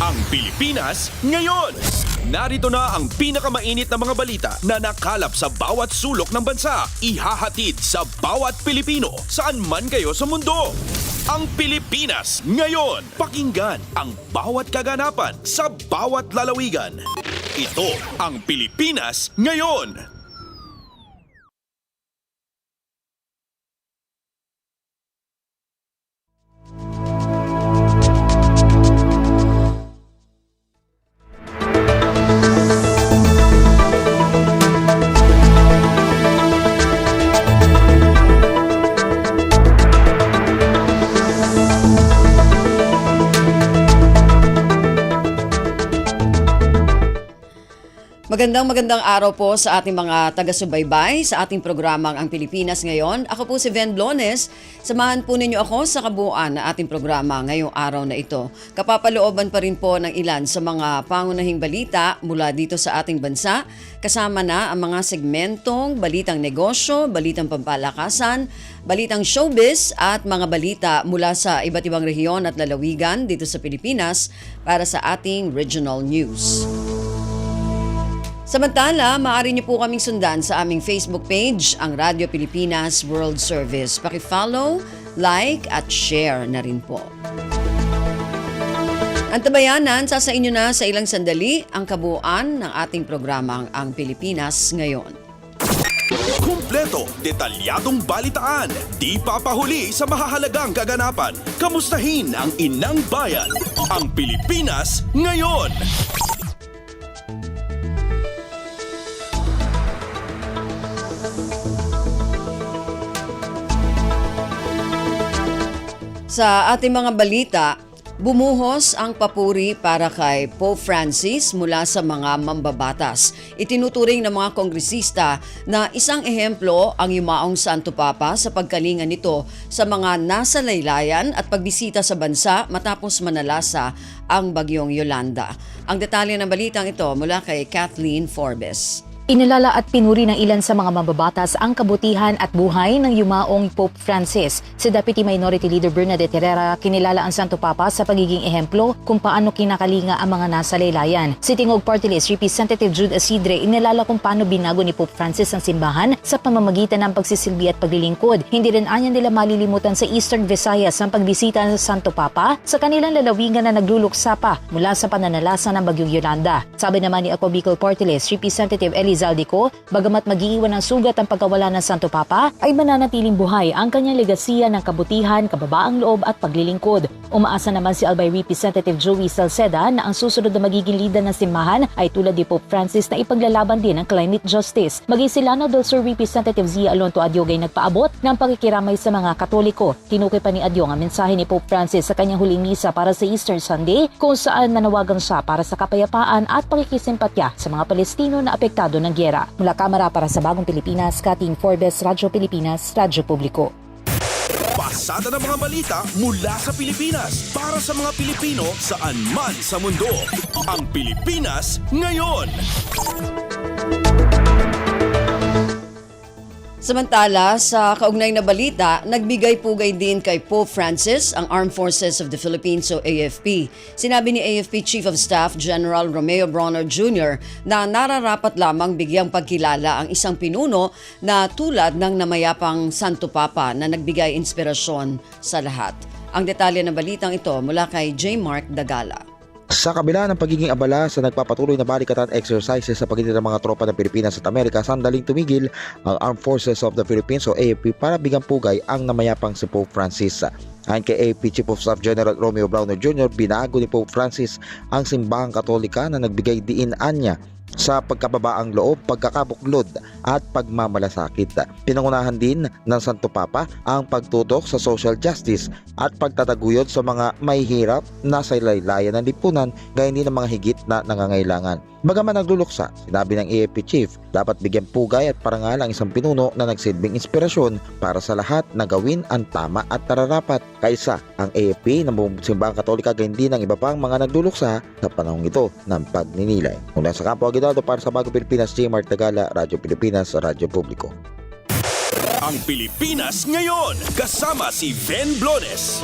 Ang Pilipinas ngayon. Narito na ang pinakamainit na mga balita na nakalap sa bawat sulok ng bansa. Ihahatid sa bawat Pilipino saan man kayo sa mundo. Ang Pilipinas ngayon. Pakinggan ang bawat kaganapan sa bawat lalawigan. Ito ang Pilipinas ngayon. Magandang araw po sa ating mga taga-subaybay sa ating programang Ang Pilipinas Ngayon. Ako po si Ven Blones. Samahan po ninyo ako sa kabuuan na ating programa ngayong araw na ito. Kapapalooban pa rin po ng ilan sa mga pangunahing balita mula dito sa ating bansa. Kasama na ang mga segmentong balitang negosyo, balitang pampalakasan, balitang showbiz at mga balita mula sa iba't ibang rehiyon at lalawigan dito sa Pilipinas para sa ating regional news. Samantala, maaari niyo po kaming sundan sa aming Facebook page, ang Radyo Pilipinas World Service. Paki-follow, like at share na rin po. Antabayanan, sasa inyo na sa ilang sandali ang kabuuan ng ating programang Ang Pilipinas Ngayon. Kumpleto, detalyadong balitaan, di papahuli sa mahahalagang kaganapan. Kamustahin ang inang bayan, ang Pilipinas Ngayon. Sa ating mga balita, bumuhos ang papuri para kay Pope Francis mula sa mga mambabatas. Itinuturing ng mga kongresista na isang ehemplo ang yumaong Santo Papa sa pagkalinga nito sa mga nasa laylayan at pagbisita sa bansa matapos manalasa ang bagyong Yolanda. Ang detalye ng balitang ito mula kay Kathleen Forbes. Inilala at pinuri ng ilan sa mga mambabatas ang kabutihan at buhay ng yumaong Pope Francis. Si Deputy Minority Leader Bernadette Herrera kinilala ang Santo Papa sa pagiging ehemplo kung paano kinakalinga ang mga nasa laylayan. Si Tingog Party List Representative Jude Asidre inilala kung paano binago ni Pope Francis ang simbahan sa pamamagitan ng pagsisilbi at paglilingkod. Hindi rin anya nila malilimutan sa Eastern Visayas ang pagbisita ng Santo Papa sa kanilang lalawigan na nagluluksa pa mula sa pananalasa ng bagyong Yolanda. Sabi naman ni Ako Bicol Party List Representative Zaldico, bagamat mag-iiwan ng sugat ang pagkawala ng Santo Papa, ay mananatiling buhay ang kanyang legasiya ng kabutihan, kababaang loob at paglilingkod. Umaasa naman si Albay Representative Joey Salceda na ang susunod na magiging leader ng simbahan ay tulad ni Pope Francis na ipaglalaban din ang climate justice. Maging si Lano del Sur Representative Zia Alonto Adyog ay nagpaabot ng pakikiramay sa mga Katoliko. Tinukay pa ni Adyog ang mensahe ni Pope Francis sa kanyang huling misa para sa Easter Sunday kung saan nanawagan siya para sa kapayapaan at pakikisimpatya sa mga Palestino na apektado ng giyera. Mula Kamara para sa Bagong Pilipinas, Kathleen Forbes, Radyo Pilipinas, Radyo Publiko. Pasada ng mga balita mula sa Pilipinas para sa mga Pilipino saan man sa mundo. Ang Pilipinas Ngayon. Samantala, sa kaugnay na balita, nagbigay-pugay din kay Pope Francis ang Armed Forces of the Philippines o AFP. Sinabi ni AFP Chief of Staff General Romeo Bronner Jr. na nararapat lamang bigyang pagkilala ang isang pinuno na tulad ng namayapang Santo Papa na nagbigay inspirasyon sa lahat. Ang detalye ng balitang ito mula kay J. Mark Dagala. Sa kabila ng pagiging abala sa nagpapatuloy na balikatan exercises sa pagitan ng mga tropa ng Pilipinas at Amerika, sandaling tumigil ang Armed Forces of the Philippines o AFP para bigang pugay ang namayapang si Pope Francis. Ayon kay AFP Chief of Staff General Romeo Bronner Jr., binago ni Pope Francis ang simbahang Katolika na nagbigay diin-an niya sa pagkababaang loob, pagkakabuklod at pagmamalasakit. Pinangunahan din ng Santo Papa ang pagtutok sa social justice at pagtataguyod sa mga mahihirap na sa laylayan ng lipunan gayon din ng mga higit na nangangailangan. Bagaman nagluluksa, sinabi ng AFP Chief, dapat bigyan pugay at parangal ang isang pinuno na nagsilbing inspirasyon para sa lahat na gawin ang tama at nararapat. Kaysa ang AFP na simbahang Katolika gayon din ng iba pang mga nagluluksa sa panahong ito ng pagninilay. Mula sa Campo Aguinaldo para sa Bagong Pilipinas, J. Mark Tagala, Radyo Pilipinas, Radyo Publiko. Ang Pilipinas Ngayon, kasama si Ven Blones.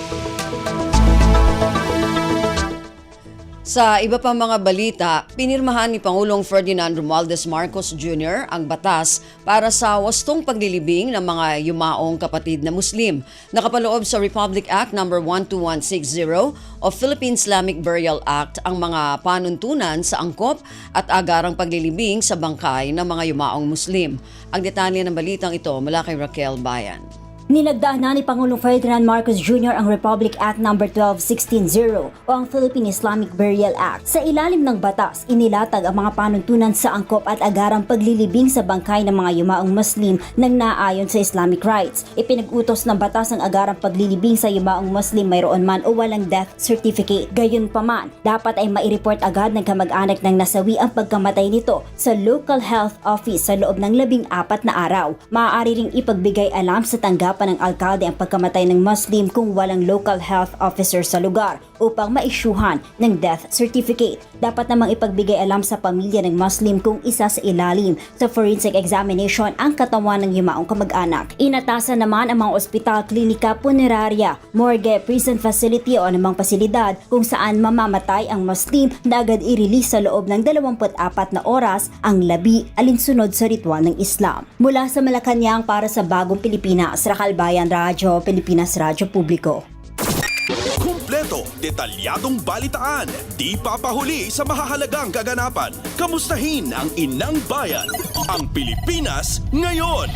Sa iba pang mga balita, pinirmahan ni Pangulong Ferdinand Romualdez Marcos Jr. ang batas para sa wastong paglilibing ng mga yumaong kapatid na Muslim. Nakapaloob sa Republic Act No. 12160 o Philippine Islamic Burial Act ang mga panuntunan sa angkop at agarang paglilibing sa bangkay ng mga yumaong Muslim. Ang detalye ng balitang ito mula kay Raquel Bayan. Nilagdaan na ni Pangulong Ferdinand Marcos Jr. ang Republic Act No. 12160 o ang Philippine Islamic Burial Act. Sa ilalim ng batas, inilatag ang mga panuntunan sa angkop at agarang paglilibing sa bangkay ng mga yumaong Muslim nang naayon sa Islamic rights. Ipinag-utos ng batas ang agarang paglilibing sa yumaong Muslim mayroon man o walang death certificate. Gayunpaman, dapat ay maireport agad ng kamag-anak ng nasawi ang pagkamatay nito sa Local Health Office sa loob ng 14 na araw. Maaari ring ipagbigay alam sa tanggapan ng alkalde ang pagkamatay ng Muslim kung walang local health officer sa lugar upang maisyuhan ng death certificate. Dapat namang ipagbigay alam sa pamilya ng Muslim kung isa sa ilalim sa forensic examination ang katawan ng yumaong kamag-anak. Inatasan naman ang mga ospital, klinika, punerarya, morgue, prison facility o anumang pasilidad kung saan mamamatay ang Muslim na agad i-release sa loob ng 24 na oras ang labi alinsunod sa ritual ng Islam. Mula sa Malacanang para sa Bagong Pilipinas, Raquel Bayan, Radyo Pilipinas, Radyo Publiko. Kumpleto, detalyadong balitaan, di papahuli sa mahahalagang kaganapan. Kamustahin ang inang bayan, ang Pilipinas ngayon.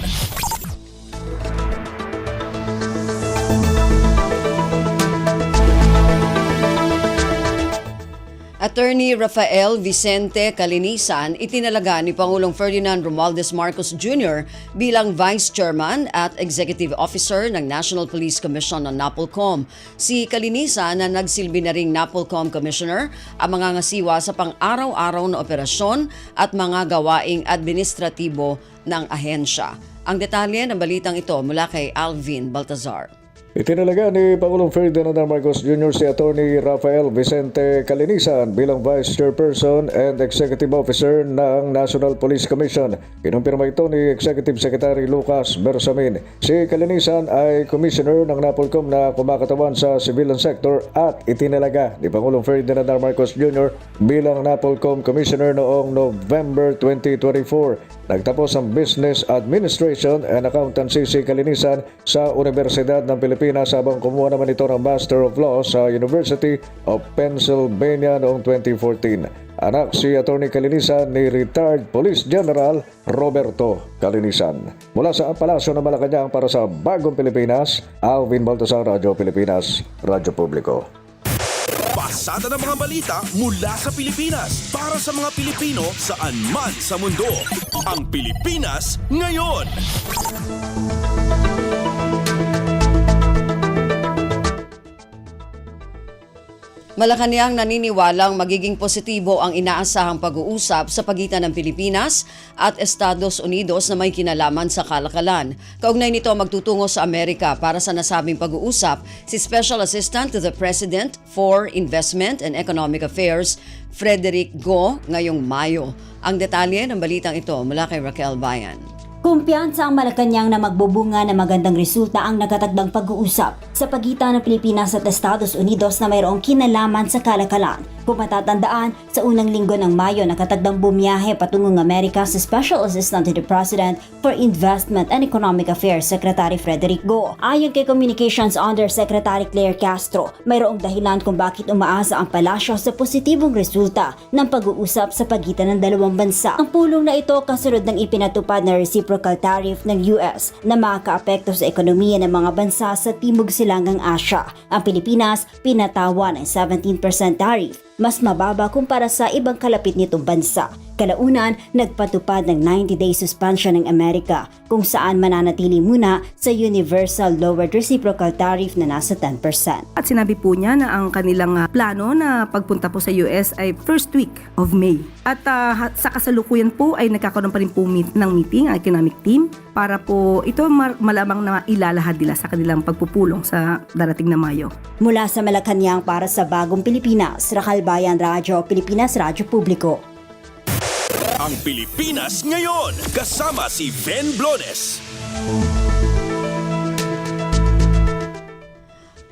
Attorney Rafael Vicente Calinisan itinalaga ni Pangulong Ferdinand Romualdez Marcos Jr. bilang Vice Chairman at Executive Officer ng National Police Commission ng NAPOLCOM. Si Calinisan na nagsilbi na ring NAPOLCOM Commissioner ang mga ngasiwa sa pang-araw-araw na operasyon at mga gawaing administratibo ng ahensya. Ang detalye ng balitang ito mula kay Alvin Baltazar. Itinalaga ni Pangulong Ferdinand Marcos Jr. si Atty. Rafael Vicente Calinisan bilang Vice Chairperson and Executive Officer ng National Police Commission. Kinumpirma ito ni Executive Secretary Lucas Bersamin. Si Calinisan ay Commissioner ng NAPOLCOM na kumakatawan sa civilian sector at itinalaga ni Pangulong Ferdinand Marcos Jr. bilang NAPOLCOM Commissioner noong November 2024. Nagtapos ang Business Administration and Accountancy si Calinisan sa Universidad ng Pilipinas habang kumuha naman ito ng Master of Law sa University of Pennsylvania noong 2014. Anak si Atty. Calinisan ni retired Police General Roberto Calinisan. Mula sa Palasyo ng Malacanang para sa Bagong Pilipinas, Alvin Baltazar, Radyo Pilipinas, Radyo Publiko. Pasada ng mga balita mula sa Pilipinas para sa mga Pilipino saan man sa mundo. Ang Pilipinas ngayon. Malacanang naniniwalang magiging positibo ang inaasahang pag-uusap sa pagitan ng Pilipinas at Estados Unidos na may kinalaman sa kalakalan. Kaugnay nito magtutungo sa Amerika para sa nasabing pag-uusap si Special Assistant to the President for Investment and Economic Affairs, Frederick Go, ngayong Mayo. Ang detalye ng balitang ito mula kay Raquel Bayan. Kumpiyansa ang Malacanang na magbubunga ng magandang resulta ang nakatakdang pag-uusap sa pagitan ng Pilipinas at Estados Unidos na mayroong kinalaman sa kalakalan. Kung matatandaan, sa unang linggo ng Mayo nakatagdang bumiyahe patungong Amerika si Special Assistant to the President for Investment and Economic Affairs, Secretary Frederick Go. Ayon kay Communications Undersecretary Claire Castro, mayroong dahilan kung bakit umaasa ang palasyo sa positibong resulta ng pag-uusap sa pagitan ng dalawang bansa. Ang pulong na ito kasunod ng ipinatupad na reciprocal tariff ng US na makakaapekto sa ekonomiya ng mga bansa sa Timog Silangang Asya. Ang Pilipinas pinatawa ng 17% tariff, mas mababa kumpara sa ibang kalapit nitong bansa. Kalaunan, nagpatupad ng 90-day suspension ng Amerika kung saan mananatili muna sa Universal Lowered Reciprocal Tariff na nasa 10%. At sinabi po niya na ang kanilang plano na pagpunta po sa US ay first week of May. At sa kasalukuyan po ay nagkakaroon pa rin po ng meeting ang economic team para po ito malamang na ilalahad nila sa kanilang pagpupulong sa darating na Mayo. Mula sa Malacanang para sa Bagong Pilipinas, Raquel Bayan, Radyo Pilipinas, Radyo Publiko. Ang Pilipinas ngayon, kasama si Ben Blones.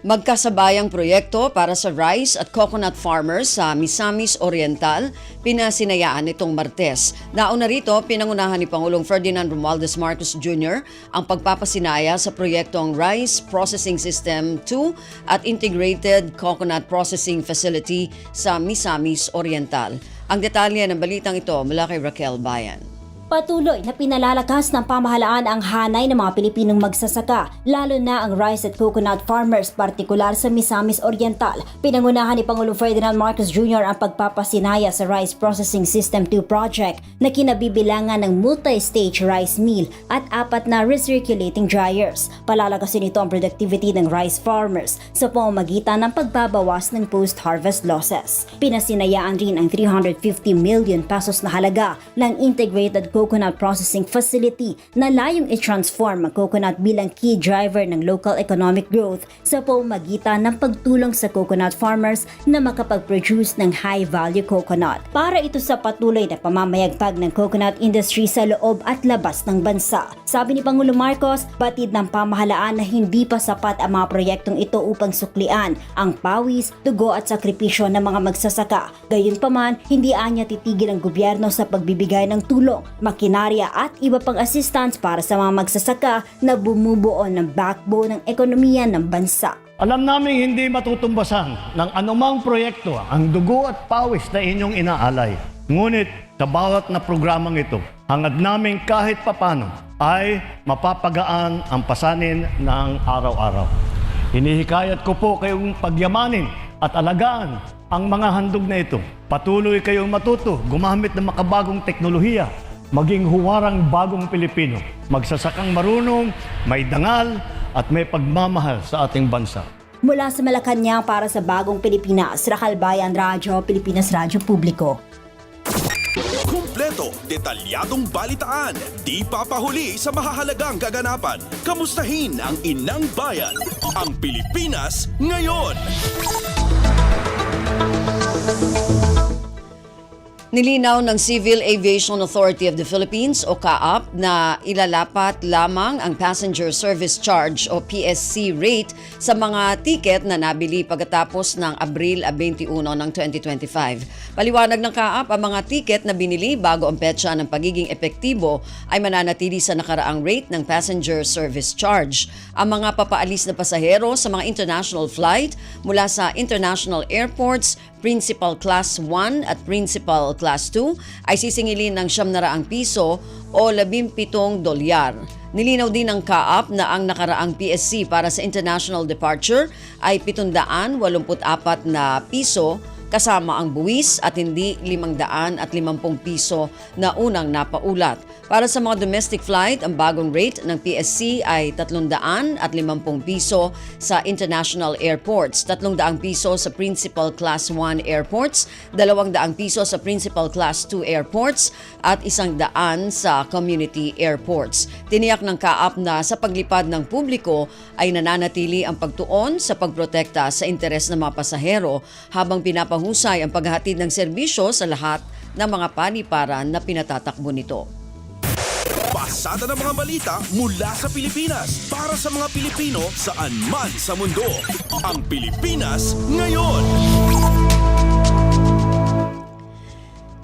Magkasabayang proyekto para sa rice at coconut farmers sa Misamis Oriental, pinasinayaan nitong Martes. Nauna rito, pinangunahan ni Pangulong Ferdinand Romualdez Marcos Jr. ang pagpapasinaya sa proyektong Rice Processing System 2 at Integrated Coconut Processing Facility sa Misamis Oriental. Ang detalye ng balitang ito mula kay Raquel Bayan. Patuloy na pinalalakas ng pamahalaan ang hanay ng mga Pilipinong magsasaka, lalo na ang rice at coconut farmers, partikular sa Misamis Oriental. Pinangunahan ni Pangulong Ferdinand Marcos Jr. ang pagpapasinaya sa Rice Processing System 2 project na kinabibilangan ng multi-stage rice mill at 4 na recirculating dryers. Palalakasin ito ang productivity ng rice farmers sa pamamagitan ng pagbabawas ng post-harvest losses. Pinasinayaan rin ang 350 million pesos na halaga ng Integrated Coconut Processing Facility na layong i-transform ang coconut bilang key driver ng local economic growth sa pamamagitan ng pagtulong sa coconut farmers na makapag-produce ng high-value coconut. Para ito sa patuloy na pamamayagpag ng coconut industry sa loob at labas ng bansa. Sabi ni Pangulong Marcos, batid ng pamahalaan na hindi pa sapat ang mga proyektong ito upang suklian ang pawis, dugo at sakripisyo ng mga magsasaka. Gayunpaman, hindi anya titigil ang gobyerno sa pagbibigay ng tulong, makinarya at iba pang assistance para sa mga magsasaka na bumubuo ng backbone ng ekonomiya ng bansa. Alam namin hindi matutumbasan ng anumang proyekto ang dugo at pawis na inyong inaalay. Ngunit sa bawat na programang ito, hangad namin kahit papano ay mapapagaan ang pasanin ng araw-araw. Hinihikayat ko po kayong pagyamanin at alagaan ang mga handog na ito. Patuloy kayong matuto gumamit ng makabagong teknolohiya, maging huwarang bagong Pilipino, magsasakang marunong, may dangal at may pagmamahal sa ating bansa. Mula sa Malacanang para sa Bagong Pilipinas, Raquel Bayan Radyo, Pilipinas Radyo Publiko. Kumpleto, detalyadong balitaan, di papahuli sa mahahalagang kaganapan. Kamustahin ang inang bayan, ang Pilipinas ngayon. Nilinaw ng Civil Aviation Authority of the Philippines o CAAP na ilalapat lamang ang Passenger Service Charge o PSC rate sa mga tiket na nabili pagkatapos ng Abril 21 ng 2025. Paliwanag ng CAAP, ang mga tiket na binili bago ang petsa ng pagiging epektibo ay mananatili sa nakaraang rate ng Passenger Service Charge. Ang mga papaalis na pasahero sa mga international flight mula sa international airports, Principal Class 1 at Principal Class 2 ay sisingilin ng 700 piso o 17 dolyar. Nilinaw din ng CAAP na ang nakaraang PSC para sa international departure ay 784 na piso kasama ang buwis at hindi 550 piso na unang napaulat. Para sa mga domestic flight, ang bagong rate ng PSC ay 350 piso sa international airports, 300 piso sa Principal Class 1 airports, 200 piso sa Principal Class 2 airports at 100 sa community airports. Tiniyak ng CAAP na sa paglipad ng publiko ay nananatili ang pagtuon sa pagprotekta sa interes ng mga pasahero habang pinapahusay ang paghahatid ng serbisyo sa lahat ng mga paliparan na pinatatakbo nito. Pasada ng mga balita mula sa Pilipinas para sa mga Pilipino saan man sa mundo. Ang Pilipinas ngayon.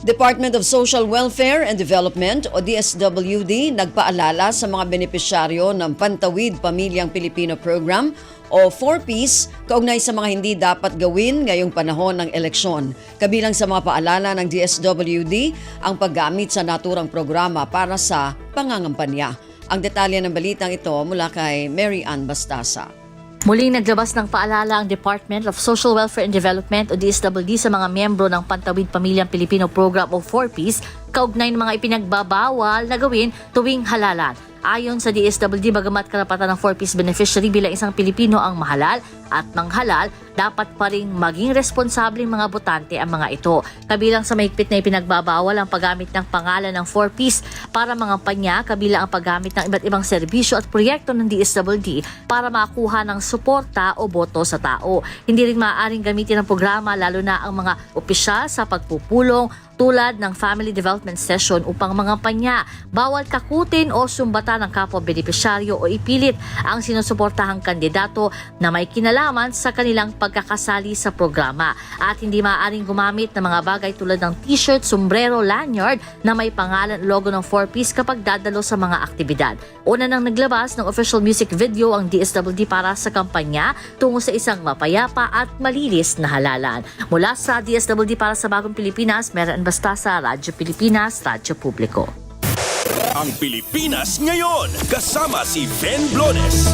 Department of Social Welfare and Development o DSWD nagpaalala sa mga benepisyaryo ng Pantawid Pamilyang Pilipino Program o 4Ps kaugnay sa mga hindi dapat gawin ngayong panahon ng eleksyon. Kabilang sa mga paalala ng DSWD ang paggamit sa naturang programa para sa pangangampanya. Ang detalye ng balitang ito mula kay Mary Ann Bastasa. Muling naglabas ng paalala ang Department of Social Welfare and Development o DSWD sa mga miyembro ng Pantawid Pamilyang Pilipino Program o 4Ps kaugnay ng mga ipinagbabawal na gawin tuwing halalan. Ayon sa DSWD, bagamat karapatan ng 4Ps beneficiary bilang isang Pilipino ang mahalal at manghalal, dapat pa ring maging responsableng mga botante ang mga ito. Kabilang sa mahigpit na ipinagbabawal ang paggamit ng pangalan ng 4Ps para mga panya, kabilang ang paggamit ng iba't ibang serbisyo at proyekto ng DSWD para makakuha ng suporta o boto sa tao. Hindi rin maaaring gamitin ang programa lalo na ang mga opisyal sa pagpupulong tulad ng Family Development Session upang mga panya. Bawal kakutin o sumbatan ng kapwa-benepisyaryo o ipilit ang sinusuportahang kandidato na may kinalaman sa kanilang pagkakasali sa programa. At hindi maaaring gumamit ng mga bagay tulad ng t-shirt, sombrero, lanyard na may pangalan at logo ng 4Ps kapag dadalo sa mga aktibidad. Una nang naglabas ng official music video ang DSWD para sa kampanya tungo sa isang mapayapa at malinis na halalan. Mula sa DSWD para sa Bagong Pilipinas, meron basta sa Radyo Pilipinas, Radyo Publiko. Ang Pilipinas Ngayon, kasama si Ben Blones.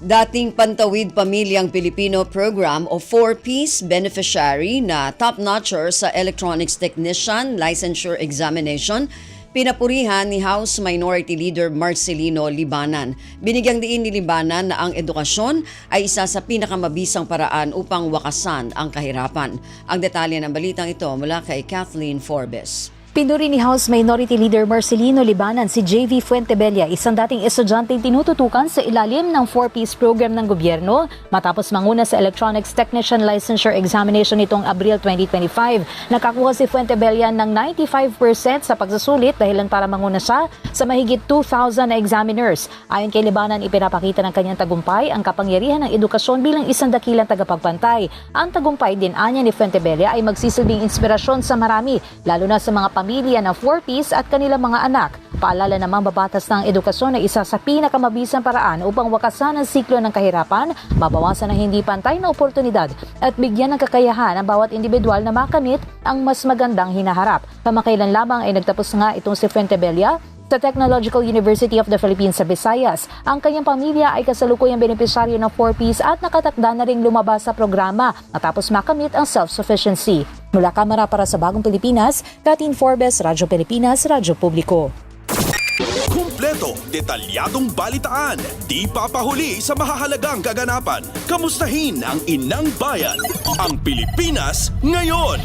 Dating Pantawid Pamilyang Pilipino Program o 4Ps beneficiary na top-notcher sa Electronics Technician Licensure Examination, pinapurihan ni House Minority Leader Marcelino Libanan. Binigyang diin ni Libanan na ang edukasyon ay isa sa pinakamabisang paraan upang wakasan ang kahirapan. Ang detalye ng balitang ito mula kay Kathleen Forbes. Pinuri ni House Minority Leader Marcelino Libanan si JV Fuentebella, isang dating estudyanteng tinututukan sa ilalim ng 4Ps program ng gobyerno matapos manguna sa Electronics Technician Licensure Examination nitong Abril 2025. Nakakuha si Fuentebella ng 95% sa pagsusulit dahilan para manguna siya sa mahigit 2,000 na examiners. Ayon kay Libanan, ipinapakita ng kanyang tagumpay ang kapangyarihan ng edukasyon bilang isang dakilang tagapagpantay. Ang tagumpay din anya ni Fuentebella ay magsisilbing inspirasyon sa marami, lalo na sa mga pamilya ng 4Ps at kanilang mga anak. Paalala namang babatas ng edukasyon ay isa sa pinakamabisang paraan upang wakasan ang siklo ng kahirapan, mabawasan ang hindi pantay na oportunidad at bigyan ng kakayahan ang bawat individual na makamit ang mas magandang hinaharap. Kamakailan lamang ay nagtapos nga itong si Fuentebella sa Technological University of the Philippines sa Visayas. Ang kanyang pamilya ay kasalukuyang benepisyaryo ng 4Ps at nakatakda na ring lumabas sa programa matapos makamit ang self-sufficiency. Mula Kamara para sa Bagong Pilipinas, Kathleen Forbes, Radyo Pilipinas, Radyo Publiko. Kumpleto, detalyadong balitaan, di papahuli sa mahahalagang kaganapan. Kamustahin ang inang bayan, ang Pilipinas Ngayon.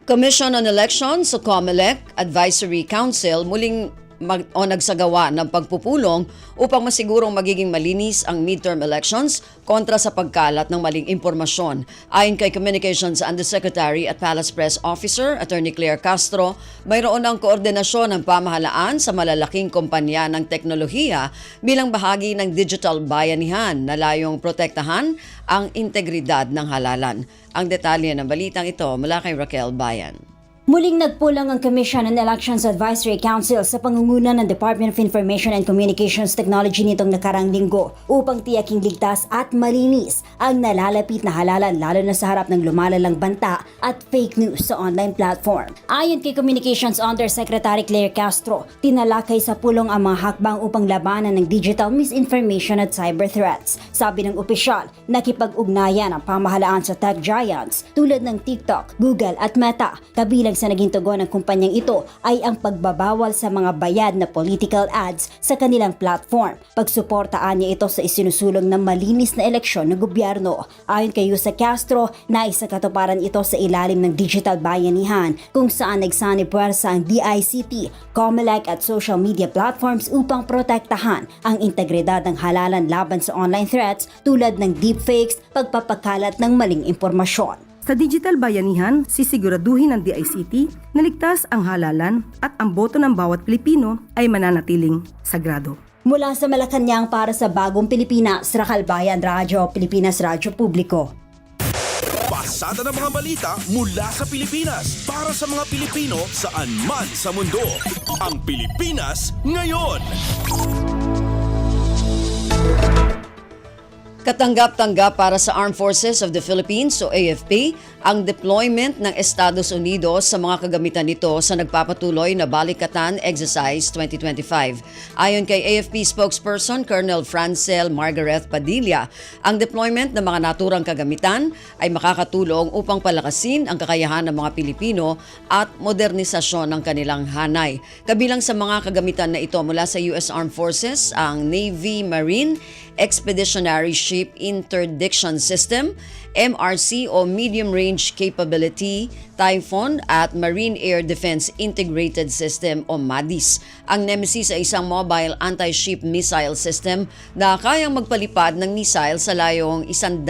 Commission on Elections o COMELEC Advisory Council muling nagsagawa ng pagpupulong upang masigurong magiging malinis ang midterm elections kontra sa pagkalat ng maling impormasyon. Ayon kay Communications Undersecretary at Palace Press Officer, Attorney Claire Castro, mayroon ng koordinasyon ng pamahalaan sa malalaking kompanya ng teknolohiya bilang bahagi ng digital bayanihan na layong protektahan ang integridad ng halalan. Ang detalye ng balitang ito mula kay Raquel Bayan. Muling nagpulang ang Commission on Elections Advisory Council sa pangunguna ng Department of Information and Communications Technology nitong nakarang linggo upang tiyaking ligtas at malinis ang nalalapit na halalan lalo na sa harap ng lumalalang banta at fake news sa online platform. Ayon kay Communications Undersecretary Claire Castro, tinalakay sa pulong ang mga hakbang upang labanan ng digital misinformation at cyber threats. Sabi ng opisyal, nakipag-ugnayan ang pamahalaan sa tech giants tulad ng TikTok, Google at Meta, kabilang sa naging tugon ng kumpanyang ito ay ang pagbabawal sa mga bayad na political ads sa kanilang platform. Pagsuportaan niya ito sa isinusulong ng malinis na eleksyon ng gobyerno. Ayon kay Yusa Castro, nais sa katuparan ito sa ilalim ng digital bayanihan kung saan nagsanib puwersa ang DICT, COMELEC at social media platforms upang protektahan ang integridad ng halalan laban sa online threats tulad ng deepfakes, pagpapakalat ng maling impormasyon. Sa digital bayanihan, sisiguraduhin ng DICT na ligtas ang halalan at ang boto ng bawat Pilipino ay mananatiling sagrado. Mula sa Malacanang para sa Bagong Pilipinas, Raquel Bayan, Radyo Pilipinas, Radyo Publiko. Pasada ng mga balita mula sa Pilipinas para sa mga Pilipino saan man sa mundo. Ang Pilipinas Ngayon. Katanggap-tanggap para sa Armed Forces of the Philippines o AFP ang deployment ng Estados Unidos sa mga kagamitan nito sa nagpapatuloy na Balikatan Exercise 2025. Ayon kay AFP spokesperson Colonel Francel Margaret Padilla, ang deployment ng mga naturang kagamitan ay makakatulong upang palakasin ang kakayahan ng mga Pilipino at modernisasyon ng kanilang hanay. Kabilang sa mga kagamitan na ito mula sa US Armed Forces ang Navy Marine Expeditionary Ship Interdiction System, MRC o Medium Range Capability, Typhoon at Marine Air Defense Integrated System o MADIS. Ang Nemesis ay isang mobile anti-ship missile system na kayang magpalipad ng missile sa layong 100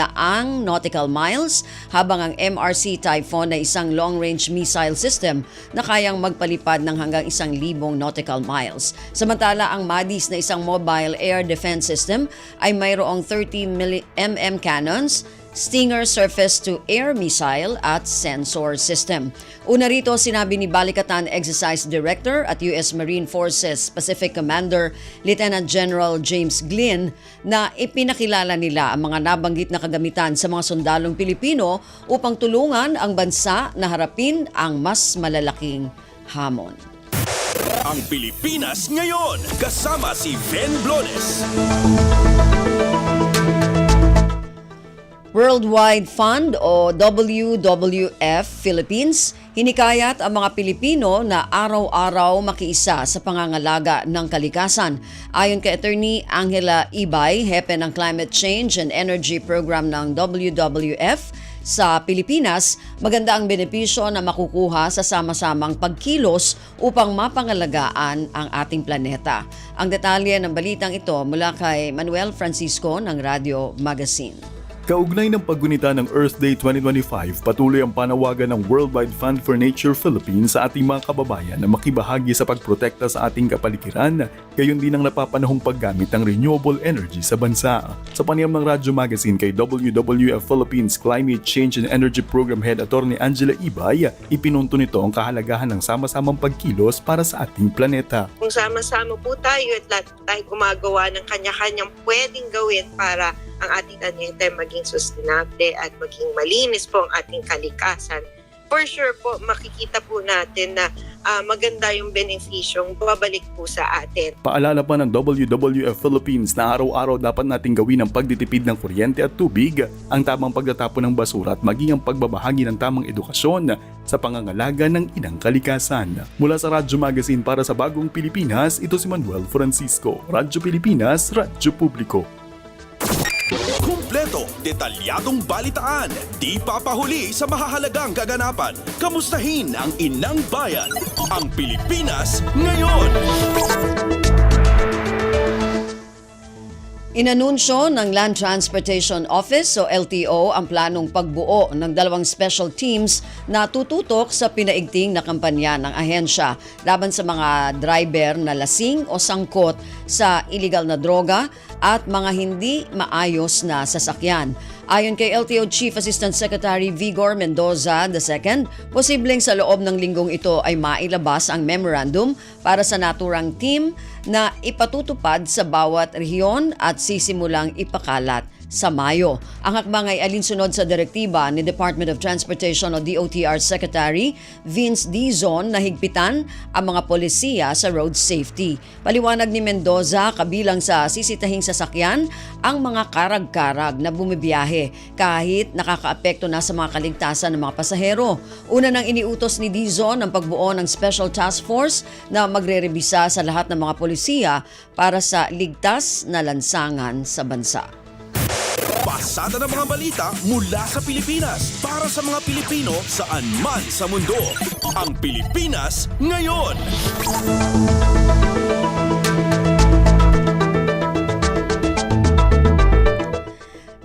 nautical miles, habang ang MRC Typhoon ay isang long-range missile system na kayang magpalipad ng hanggang 1,000 nautical miles. Samantala, ang MADIS na isang mobile air defense system ay mayroong 30 mm cannons, Stinger surface-to-air missile at sensor system. Una rito, sinabi ni Balikatan Exercise Director at US Marine Forces Pacific Commander Lieutenant General James Glynn na ipinakilala nila ang mga nabanggit na kagamitan sa mga sundalong Pilipino upang tulungan ang bansa na harapin ang mas malalaking hamon. Ang Pilipinas ngayon, kasama si Ben Blones. Worldwide Fund o WWF Philippines, hinikayat ang mga Pilipino na araw-araw makiisa sa pangangalaga ng kalikasan. Ayon kay Attorney Angela Ibay, hepe ng Climate Change and Energy Program ng WWF sa Pilipinas, maganda ang benepisyo na makukuha sa sama-samang pagkilos upang mapangalagaan ang ating planeta. Ang detalye ng balitang ito mula kay Manuel Francisco ng Radio Magazine. Kaugnay ng paggunita ng Earth Day 2025, patuloy ang panawagan ng Worldwide Fund for Nature Philippines sa ating mga kababayan na makibahagi sa pagprotekta sa ating kapaligiran, gayon din ang napapanahong paggamit ng renewable energy sa bansa. Sa panayam ng Radyo Magazine kay WWF Philippines Climate Change and Energy Program Head Attorney Angela Ibay, ipinunto nito ang kahalagahan ng sama-samang pagkilos para sa ating planeta. Kung sama-sama po tayo at lahat tayo gumagawa ng kanya-kanyang pwedeng gawin para ang ating planeta maging sustainable at maging malinis po ang ating kalikasan, for sure po makikita po natin na maganda yung benefisyong babalik po sa atin. Paalala pa ng WWF Philippines na araw-araw dapat nating gawin ang pagtitipid ng kuryente at tubig, ang tamang pagtatapon ng basura at maging ang pagbabahagi ng tamang edukasyon sa pangangalaga ng inang kalikasan. Mula sa Radyo Magazine para sa Bagong Pilipinas, ito si Manuel Francisco. Radyo Pilipinas, Radyo Publiko. Kumpleto, detalyadong balitaan, di papahuli sa mahahalagang kaganapan. Kamustahin ang inang bayan, ang Pilipinas ngayon. Inanunsyo ng Land Transportation Office o LTO ang planong pagbuo ng 2 special teams na tututok sa pinaigting na kampanya ng ahensya laban sa mga driver na lasing o sangkot sa illegal na droga at mga hindi maayos na sasakyan. Ayon kay LTO Chief Assistant Secretary Vigor Mendoza II, posibleng sa loob ng linggong ito ay mailabas ang memorandum para sa naturang team na ipatutupad sa bawat rehiyon at sisimulang ipakalat sa Mayo. Ang hakbang ay alinsunod sa direktiba ni Department of Transportation o DOTR Secretary Vince Dizon na higpitan ang mga polisiya sa road safety. Paliwanag ni Mendoza, kabilang sa sisitahing sasakyan ang mga karag-karag na bumibiyahe kahit nakakaapekto na sa mga kaligtasan ng mga pasahero. Una nang iniutos ni Dizon ang pagbuo ng Special Task Force na magre-rebisa sa lahat ng mga polisiya para sa ligtas na lansangan sa bansa. Pasada ng mga balita mula sa Pilipinas para sa mga Pilipino saan man sa mundo. Ang Pilipinas ngayon.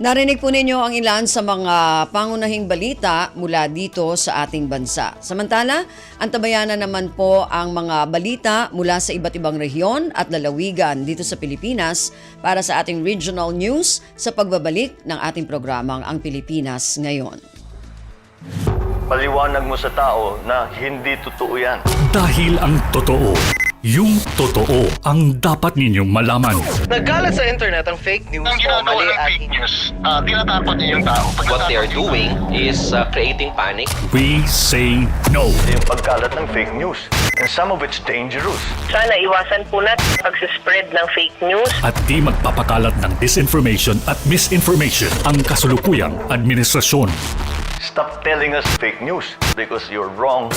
Narinig po ninyo ang ilan sa mga pangunahing balita mula dito sa ating bansa. Samantala, antabayanan naman po ang mga balita mula sa iba't ibang rehiyon at lalawigan dito sa Pilipinas para sa ating regional news sa pagbabalik ng ating programang Ang Pilipinas Ngayon. Paliwanag mo sa tao na hindi totoo yan. Dahil ang totoo, Yung totoo ang dapat ninyong malaman. Nagkalat sa internet ang fake news o mali at fake news. Tinatapon niyo yung tao. What they are doing is creating panic. We say no. Yung pagkalat ng fake news. And some of it's dangerous. Sana iwasan po natin pag-spread ng fake news. At di magpapakalat ng disinformation at misinformation ang kasulukuyang administrasyon. Stop telling us fake news because you're wrong.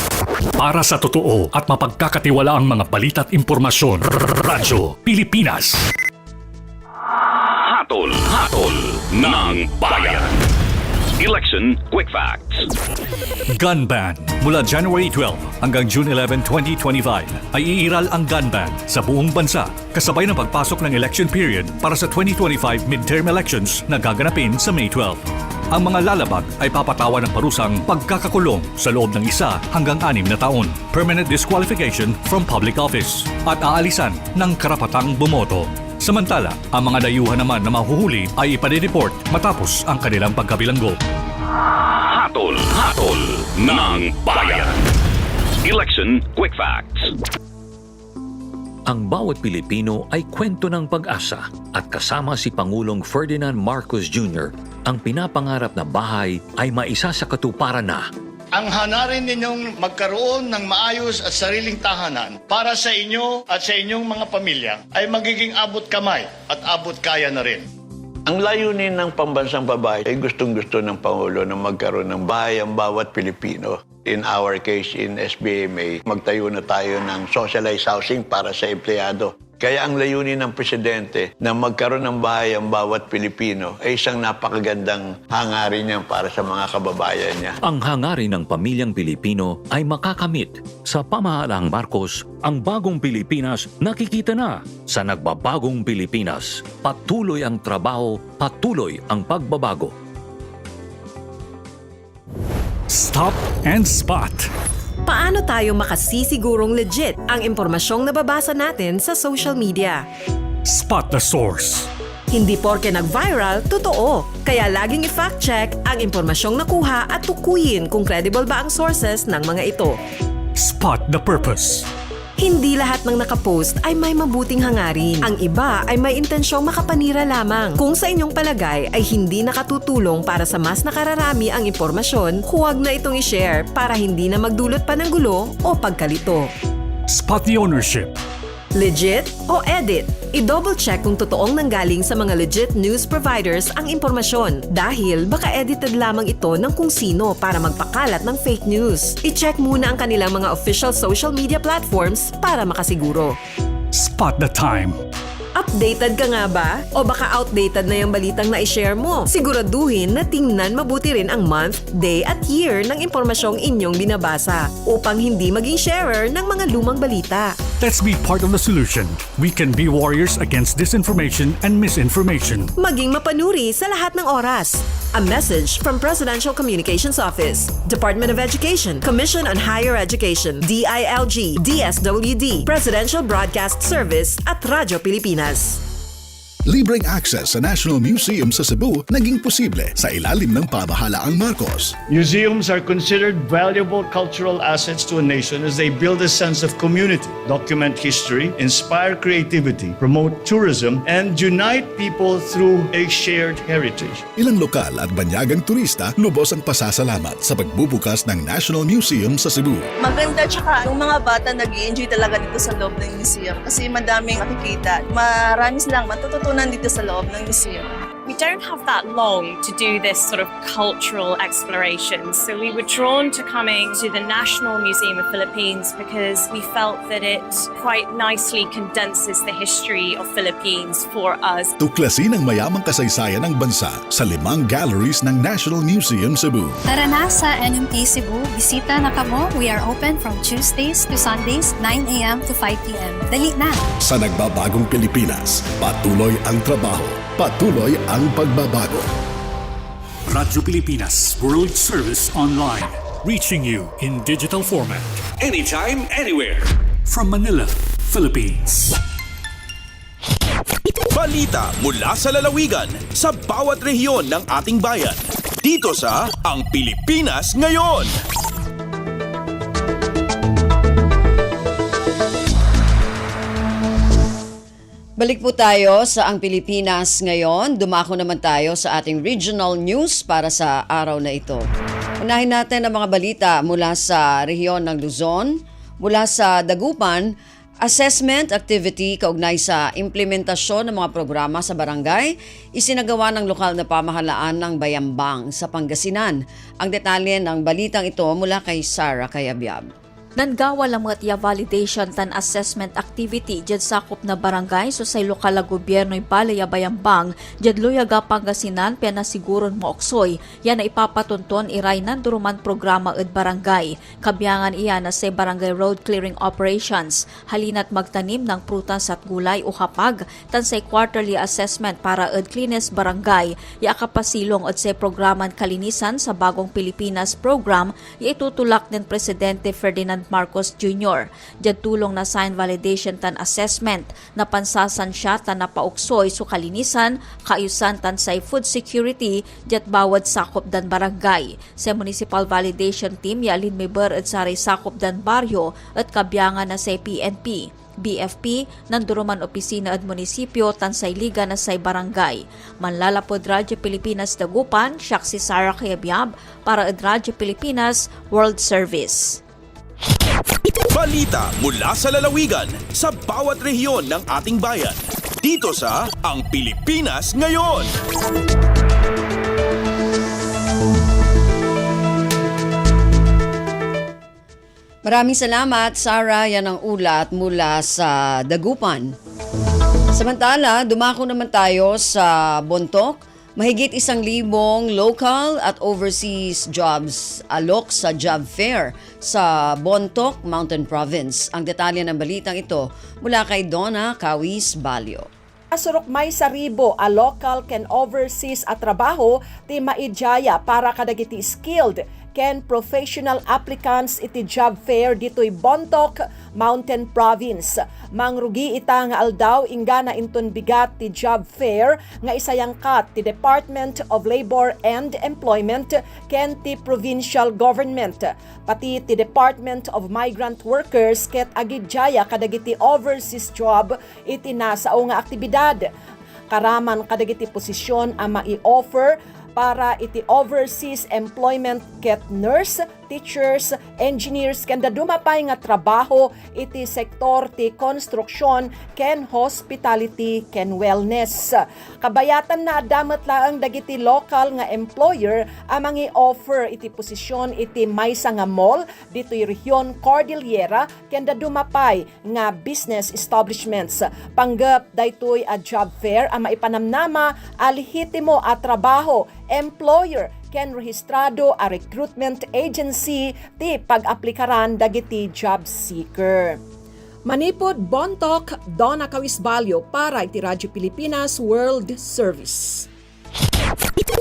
Para sa totoo at mapagkakatiwalaang mga balita at impormasyon, Radyo Pilipinas. Hatol ng bayan. Election Quick Facts. Gun ban. Mula January 12 hanggang June 11, 2025 ay iiral ang gun ban sa buong bansa kasabay ng pagpasok ng election period para sa 2025 midterm elections na gaganapin sa May 12. Ang mga lalabag ay papatawan ng parusang pagkakakulong sa loob ng 1 hanggang 6 na taon, permanent disqualification from public office, at aalisan ng karapatang bumoto. Samantala, ang mga dayuhan naman na mahuhuli ay ipadireport matapos ang kanilang pagkabilanggo. Hatol ng bayan. Election Quick Facts. Ang bawat Pilipino ay kwento ng pag-asa at kasama si Pangulong Ferdinand Marcos Jr., ang pinapangarap na bahay ay maisa sa katuparan na. Ang hanarin ninyong magkaroon ng maayos at sariling tahanan para sa inyo at sa inyong mga pamilya ay magiging abot kamay at abot kaya na rin. Ang layunin ng pambansang babae ay gustong-gusto ng Pangulo na magkaroon ng bahay ang bawat Pilipino. In our case, in SBMA, magtayo na tayo ng socialized housing para sa empleyado. Kaya ang layunin ng Presidente na magkaroon ng bahay ang bawat Pilipino ay isang napakagandang hangarin niya para sa mga kababayan niya. Ang hangarin ng pamilyang Pilipino ay makakamit. Sa pamahalaang Marcos, ang bagong Pilipinas nakikita na. Sa nagbabagong Pilipinas, patuloy ang trabaho, patuloy ang pagbabago. Stop and Spot. Paano tayo makasisigurong legit ang impormasyong nababasa natin sa social media? Spot the source. Hindi porke nag-viral, totoo. Kaya laging i-fact check ang impormasyong nakuha at tukuyin kung credible ba ang sources ng mga ito. Spot the purpose. Hindi lahat ng nakapost ay may mabuting hangarin. Ang iba ay may intensyong makapanira lamang. Kung sa inyong palagay ay hindi nakatutulong para sa mas nakararami ang impormasyon, huwag na itong i-share para hindi na magdulot pa ng gulo o pagkalito. Spot the ownership. Legit o edit? I-double check kung totoong nanggaling sa mga legit news providers ang impormasyon dahil baka edited lamang ito ng kung sino para magpakalat ng fake news. I-check muna ang kanilang mga official social media platforms para makasiguro. Spot the time. Updated ka nga ba? O baka outdated na yung balitang na-share mo? Siguraduhin na tingnan mabuti rin ang month, day at year ng impormasyong inyong binabasa upang hindi maging sharer ng mga lumang balita. Let's be part of the solution. We can be warriors against disinformation and misinformation. Maging mapanuri sa lahat ng oras. A message from Presidential Communications Office, Department of Education, Commission on Higher Education, DILG, DSWD, Presidential Broadcast Service at Radyo Pilipinas. Libreng access sa National Museum sa Cebu naging posible sa ilalim ng pamahalaang Marcos. Museums are considered valuable cultural assets to a nation as they build a sense of community, document history, inspire creativity, promote tourism, and unite people through a shared heritage. Ilang lokal at banyagang turista lubos ang pasasalamat sa pagbubukas ng National Museum sa Cebu. Maganda, tsaka yung mga bata nag-i-enjoy talaga dito sa loob ng museum kasi madaming makikita. Marami silang matututunan dito sa loob ng museum. We don't have that long to do this sort of cultural exploration, so we were drawn to coming to the National Museum of Philippines because we felt that it quite nicely condenses the history of Philippines for us. Tuklasin ang mayamang kasaysayan ng bansa sa 5 galleries ng National Museum Cebu. Tara na sa NMT Cebu, bisita na kamo. We are open from Tuesdays to Sundays, 9 a.m. to 5 p.m. Dali na! Sa nagbabagong Pilipinas, patuloy ang trabaho, patuloy ang pagbabago. Radyo Pilipinas World Service Online. Reaching you in digital format. Anytime, anywhere. From Manila, Philippines. Balita mula sa lalawigan sa bawat rehiyon ng ating bayan. Dito sa Ang Pilipinas Ngayon. Balik po tayo sa Ang Pilipinas ngayon. Dumako naman tayo sa ating regional news para sa araw na ito. Unahin natin ang mga balita mula sa rehiyon ng Luzon, mula sa Dagupan. Assessment activity kaugnay sa implementasyon ng mga programa sa barangay, isinagawa ng lokal na pamahalaan ng Bayambang sa Pangasinan. Ang detalye ng balitang ito mula kay Sarah Cayabyab. Nanggawa lang mga validation tan assessment activity dyan sakop na barangay so sa lokal na gobyerno yung Balaya Bayambang dyan Luyaga Pangasinan pena siguron mo oksoy yan na ipapatunton iray ng duruman programa ed barangay. Kabyangan iyan na sa barangay road clearing operations halina't magtanim ng prutas at gulay o hapag tan sa quarterly assessment para ed cleanest barangay ya kapasilong ed sa programan kalinisan sa Bagong Pilipinas program ya itutulak ng Presidente Ferdinand Marcos Jr. Diyan tulong na sign validation tan assessment na pansasan siya tan napauksoy so kalinisan, kaayusan tan sa food security diyan bawat sakop dan barangay. Sa municipal validation team yalin may ber at saray sakop dan baryo at kabyangan na sa PNP. BFP, nanduruman opisina at munisipyo tansay liga na say barangay. Manlalapod Radyo Pilipinas Dagupan, siya si Sarah Cayabyab para at Radyo Pilipinas World Service. Balita mula sa lalawigan sa bawat rehiyon ng ating bayan. Dito sa Ang Pilipinas Ngayon. Maraming salamat, Sarah. Yan ang ulat mula sa Dagupan. Samantala, dumako naman tayo sa Bontoc. Mahigit 1,000 local at overseas jobs alok sa job fair sa Bontoc, Mountain Province. Ang detalye ng balitang ito mula kay Donna Kawis Balyo. Asurok may saribo a local ken overseas at trabaho ti maidjaya para kadagiti skilled ken professional applicants iti job fair dito'y Bontoc, Mountain Province. Mangrugi ita nga aldaw ingana inton bigat ti job fair nga isayangkat ti Department of Labor and Employment ken ti provincial government. Pati ti Department of Migrant Workers ket agidjaya kadagiti overseas job iti nasao nga aktibidad. Karaman kadagiti posisyon ang mai-offer para iti overseas employment ket nurse, teachers, engineers ken dumapay nga trabaho iti sektor ti construction ken hospitality ken wellness. Kabayatan na damat laang dagiti local nga employer amang i-offer iti posisyon iti maysa nga mall ditoy rehiyon Cordillera ken dumapay nga business establishments. Panggap daytoy a job fair ang maipanamnama a lehitimo a trabaho employer ken rehistrado a recruitment agency ti pag-aplikaran dagiti job seeker. Manipod Bontoc, Donna Kawisbalyo para iti Radyo Pilipinas World Service.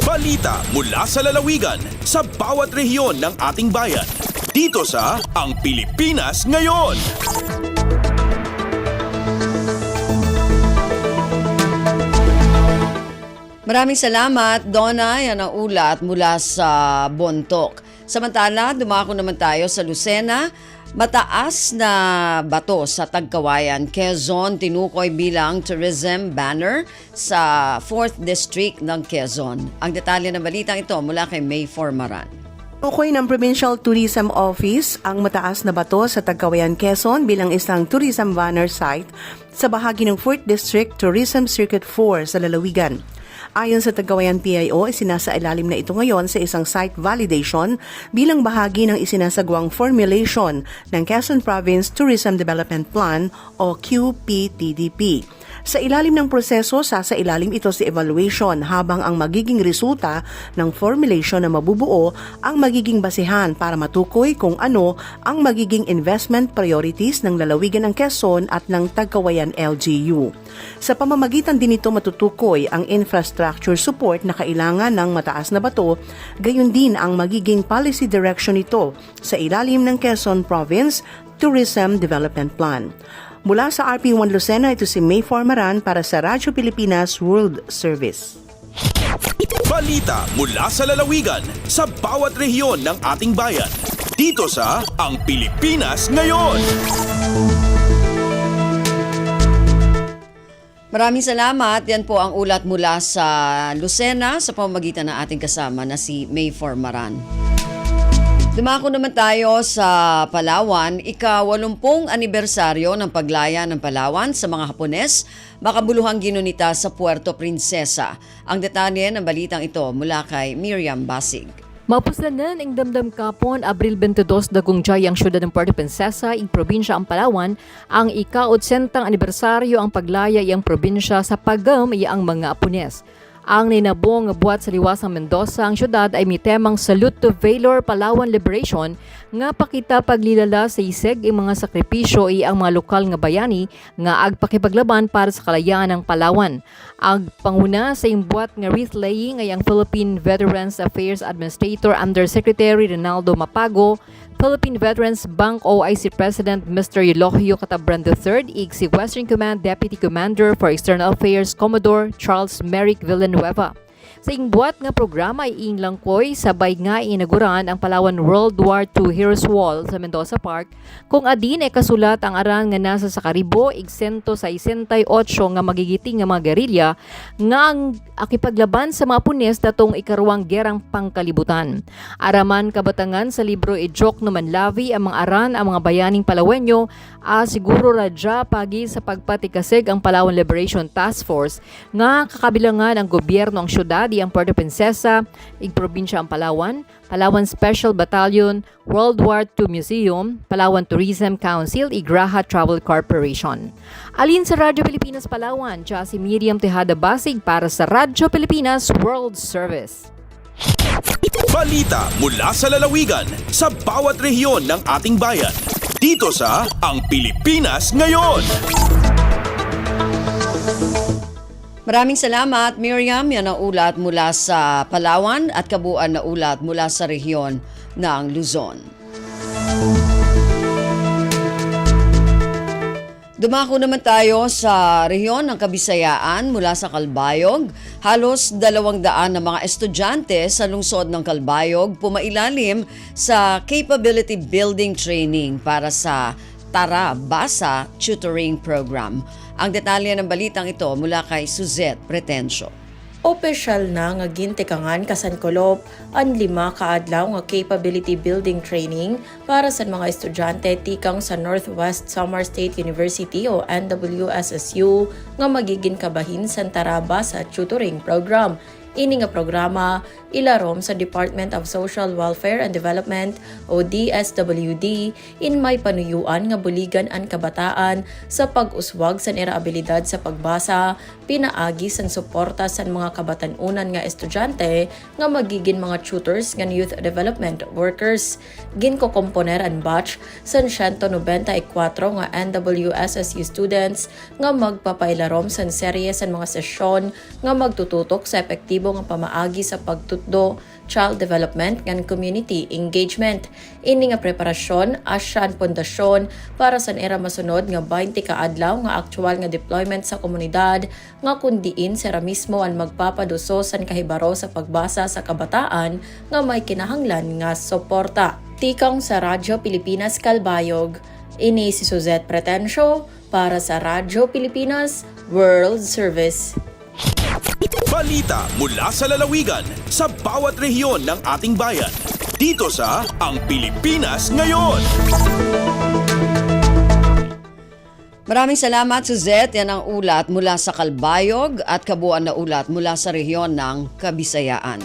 Balita mula sa lalawigan sa bawat rehiyon ng ating bayan. Dito sa Ang Pilipinas Ngayon. Maraming salamat, Donna. Yan ang ulat mula sa Bontoc. Samantala, dumako naman tayo sa Lucena. Mataas na bato sa Tagkawayan, Quezon, tinukoy bilang tourism banner sa 4th District ng Quezon. Ang detalye ng balitang ito mula kay May Formaran. Tukoy ng Provincial Tourism Office ang mataas na bato sa Tagkawayan, Quezon bilang isang tourism banner site sa bahagi ng 4th District Tourism Circuit 4 sa lalawigan. Ayon sa Tagkawayan PIO, isinasailalim na ito ngayon sa isang site validation bilang bahagi ng isinasagawang formulation ng Quezon Province Tourism Development Plan o QPTDP. Sa ilalim ng proseso, sasailalim ito sa evaluation habang ang magiging resulta ng formulation na mabubuo ang magiging basihan para matukoy kung ano ang magiging investment priorities ng lalawigan ng Quezon at ng Tagkawayan LGU. Sa pamamagitan din ito matutukoy ang infrastructure support na kailangan ng mataas na bato, gayon din ang magiging policy direction nito sa ilalim ng Quezon Province Tourism Development Plan. Mula sa RP1 Lucena, ito si May Formaran para sa Radyo Pilipinas World Service. Balita mula sa lalawigan sa bawat rehiyon ng ating bayan. Dito sa Ang Pilipinas Ngayon. Maraming salamat. Yan po ang ulat mula sa Lucena sa pamamagitan ng ating kasama na si Mayfor Maran. Dumako naman tayo sa Palawan, ika-80 anibersaryo ng paglaya ng Palawan sa mga Hapones, makabuluhang ginunita sa Puerto Princesa. Ang detalye ng balitang ito mula kay Miriam Basig. Mapuslanan ang damdam kapon Abril 22 dagong jayang syudad ng Puerto Princesa, ing probinsya ang Palawan, ang ika-80 anibersaryo ang paglaya iyang probinsya sa pagam iyang mga Hapones. Ang ninabong buwat sa liwasang Mendoza, ang syudad ay may temang Salute to Valor Palawan Liberation nga pakita paglilala sa iseg ang mga sakripisyo ang mga lokal nga bayani nga agpakipaglaban para sa kalayaan ng Palawan. Ang panguna sa imbuat nga wreath laying ay ang Philippine Veterans Affairs Administrator Undersecretary Ronaldo Mapago, Philippine Veterans Bank OIC President Mr. Eulogio Catabran III, si Western Command Deputy Commander for External Affairs Commodore Charles Merrick Villanueva. Sa ingbuat nga programa ay inglangkoy sabay nga inaguran ang Palawan World War II Heroes Wall sa Mendoza Park kung adin ay kasulat ang aran nga nasa sa karibo 168 nga magigiting nga mga gerilya nga ang akipaglaban sa mga Hapones datong ikaruang gerang pangkalibutan. Araman kabatangan sa libro Ejok no Manlavi ang mga aran ang mga bayaning Palawenyo siguro radya pagi sa pagpatikasig ang Palawan Liberation Task Force nga kakabilangan ang gobyerno ang syudad ang Puerto Princesa, probinsya ang Palawan, Palawan Special Battalion, World War II Museum, Palawan Tourism Council, Graha Travel Corporation. Alin sa Radyo Pilipinas Palawan, siya si Miriam Tejada Basig para sa Radyo Pilipinas World Service. Balita mula sa lalawigan sa bawat rehiyon ng ating bayan. Dito sa Ang Pilipinas Ngayon. Maraming salamat, Miriam. Yan ang ulat mula sa Palawan at kabuuan na ulat mula sa rehiyon ng Luzon. Dumako naman tayo sa rehiyon ng Kabisayaan mula sa Calbayog. Halos 200 na mga estudyante sa lungsod ng Calbayog pumailalim sa Capability Building Training para sa Tara Basa Tutoring Program. Ang detalye ng balitang ito mula kay Suzette Pretencio. Opisyal na nga gintikangan kasankolop ang 5 kaadlaw nga capability building training para sa mga estudyante tikang sa Northwest Samar State University o NWSSU nga magiging kabahin sa Tara Basa Tutoring Program. Ini nga programa ilarom sa Department of Social Welfare and Development o DSWD in may panuyuan nga buligan ang kabataan sa pag-uswag sa abilidad sa pagbasa, pinaagi sa suporta sa mga kabatanunan nga estudyante nga magiging mga tutors nga youth development workers. Ginkokomponer ang batch sa 194 nga NWSSU students nga magpapailarom sa serye sa mga sesyon nga magtututok sa epektibo nga pamaagi sa pagtutdo, child development and community engagement. Ini nga preparasyon asya ang pundasyon para sa era masunod nga 20 kaadlaw nga aktual nga deployment sa komunidad nga kundiin sira mismo ang magpapaduso sa kahibaro sa pagbasa sa kabataan nga may kinahanglan nga suporta. Tikang sa Radyo Pilipinas Calbayog, ini si Suzette Pretencio para sa Radyo Pilipinas World Service. Balita mula sa lalawigan sa bawat rehiyon ng ating bayan. Dito sa Ang Pilipinas Ngayon. Maraming salamat, Suzette. Yan ang ulat mula sa Calbayog at kabuuan na ulat mula sa rehiyon ng Kabisayaan.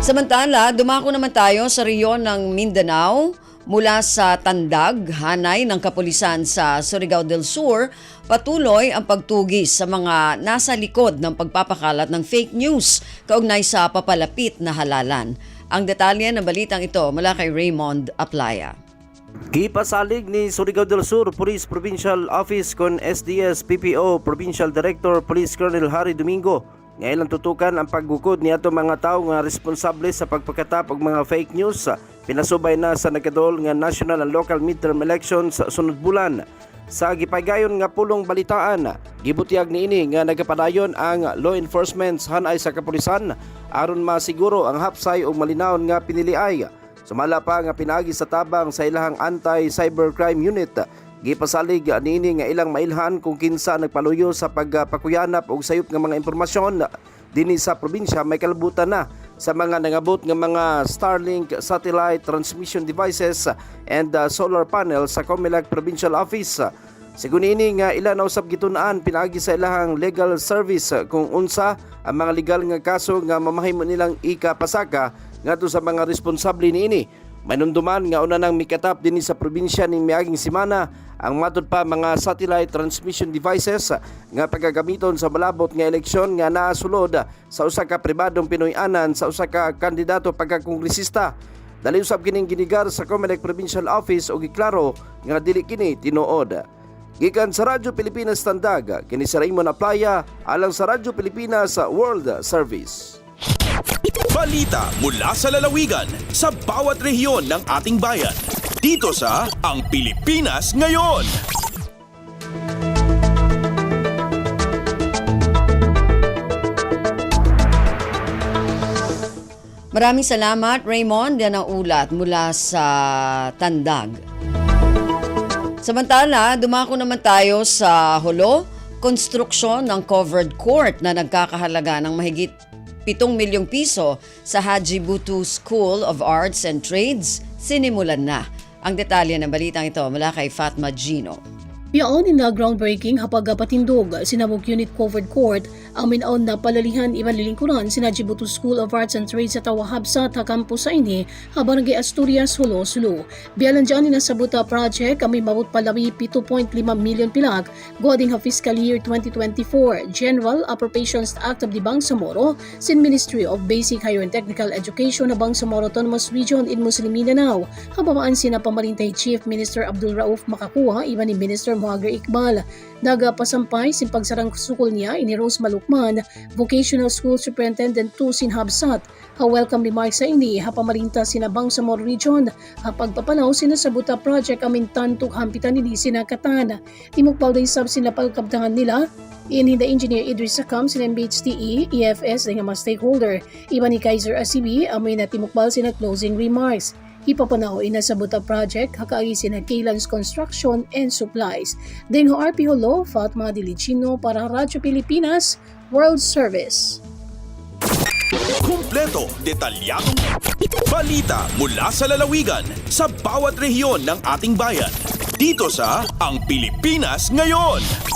Samantala, dumako naman tayo sa rehiyon ng Mindanao. Mula sa Tandag, hanay ng kapulisan sa Surigao del Sur, patuloy ang pagtugis sa mga nasa likod ng pagpapakalat ng fake news kaugnay sa papalapit na halalan. Ang detalye ng balitang ito mula kay Raymond Aplaya. Gipasalig ni Surigao del Sur Police Provincial Office con SDS PPO Provincial Director Police Colonel Harry Domingo ngayon tutukan ang paggukod ni ato mga tao nga responsable sa pagpakatap og mga fake news pinasubay na sa nagadol nga national and local midterm elections sa sunod bulan. Sa gipaygayon nga pulong balitaan, gibutiag niini nga nagapadayon ang law enforcement hanay sa kapulisan aron masiguro ang hapsay og malinawon nga piniliay. Sumala pa nga pinaagi sa tabang sa ilahang anti-cybercrime unit Gipasalig niini nga ilang mailhan kung kinsa nagpaluyo sa pagpakuyanap og sayop nga mga impormasyon dinhi sa probinsya may kalabutan na sa mga nangabot nga mga Starlink satellite transmission devices and solar panel sa Comelec Provincial Office. Sigun ini nga ila na usab gitunaan pinaagi sa ilahang legal service kung unsa ang mga legal nga kaso nga mamahimo nilang ikapasaka ngadto sa mga responsable niini. Manunduman nga una nang mikatap dinhi sa probinsya ning miaging semana ang matud pa mga satellite transmission devices nga pagagamiton sa malabot nga eleksyon nga naasulod sa usa ka pribadong Pinoy-anan sa usa ka kandidato pagkakongresista. Dali usab kining ginigar sa Comelec Provincial Office og giklaro nga dili kini tinuod. Gikan sa Radyo Pilipinas Tandag, kini si Raymond Aplaya alang sa Radyo Pilipinas World Service. Balita mula sa lalawigan sa bawat rehiyon ng ating bayan. Dito sa Ang Pilipinas Ngayon. Maraming salamat, Raymond. Yan ang ulat mula sa Tandag. Samantala, dumako naman tayo sa Hulo, konstruksyon ng covered court na nagkakahalaga ng mahigit 7 milyong piso sa Haji Butu School of Arts and Trades, sinimulan na. Ang detalye ng balitang ito mula kay Fatma Gino. Yaon in na groundbreaking hapag patindog sinabog unit covered court ang minaon na palalihan ibalilingkuran sina Haji School of Arts and Trades sa Tawahabsa ta campus sa ini habang nagay Asturias Hulo Sulu. Biyalan dyan ni nasabuta project kami mabot palawi 7.5 million pilag goding ha fiscal year 2024 General Appropriations Act of the Bangsamoro sin Ministry of Basic Higher and Technical Education na Bangsamoro Autonomous Region in Muslim Mindanao. Habaan sina pamarintay Chief Minister Abdul Rauf Makakuha iba ni Minister Mohager Iqbal. Nagapasampay sin pagsarang sukol niya ini Rose Malukman, Vocational School Superintendent 2 sin Habsat. Ha-welcome remarks sa ini hapamarinta sina Bangsamoro Region. Hapagpapalaw sina sabuta project amintan tuk hampitan nili sina Katan. Timukpaw day sab sina pagkabdangan nila. Inhinda Engineer Idris Sakam sina MBHTE, EFS na mga stakeholder. Iba ni Kaiser Asibi, amoy na timukbal sina closing remarks. Ipapanaw inasabuta project hakaagi sina Kaylans Construction and Supplies. Dengho RP Holo, Fatma Dilicino para Radyo Pilipinas World Service. Kumpleto, detalyadong balita mula sa lalawigan sa bawat rehiyon ng ating bayan. Dito sa Ang Pilipinas Ngayon.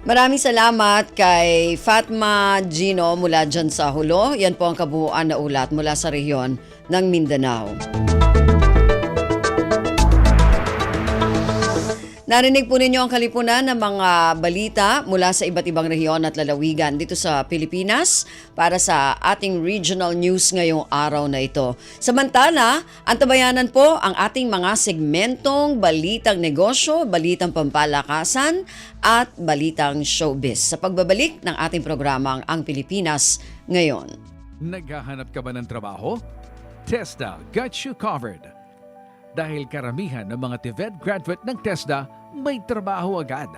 Maraming salamat kay Fatma Gino mula dyan sa Hulo. Yan po ang kabuuan na ulat mula sa rehiyon ng Mindanao. Narinig po ninyo ang kalipunan ng mga balita mula sa iba't ibang rehiyon at lalawigan dito sa Pilipinas para sa ating regional news ngayong araw na ito. Samantala, antabayanan po ang ating mga segmentong balitang negosyo, balitang pampalakasan at balitang showbiz sa pagbabalik ng ating programang Ang Pilipinas Ngayon. Naghahanap ka ba ng trabaho? TESDA got you covered. Dahil karamihan ng mga TVET graduate ng TESDA may trabaho agad.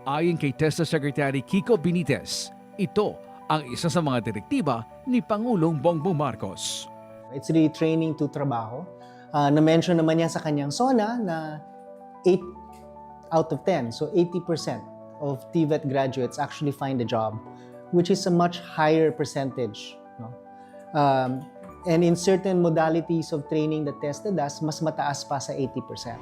Ayon kay TESDA Secretary Kiko Benitez, ito ang isa sa mga direktiba ni Pangulong Bongbong Marcos. It's really training to trabaho. Na-mention naman niya sa kanyang SONA na 8 out of 10, so 80% of TVET graduates actually find a job, which is a much higher percentage. No? And in certain modalities of training that TESDA does, mas mataas pa sa 80%.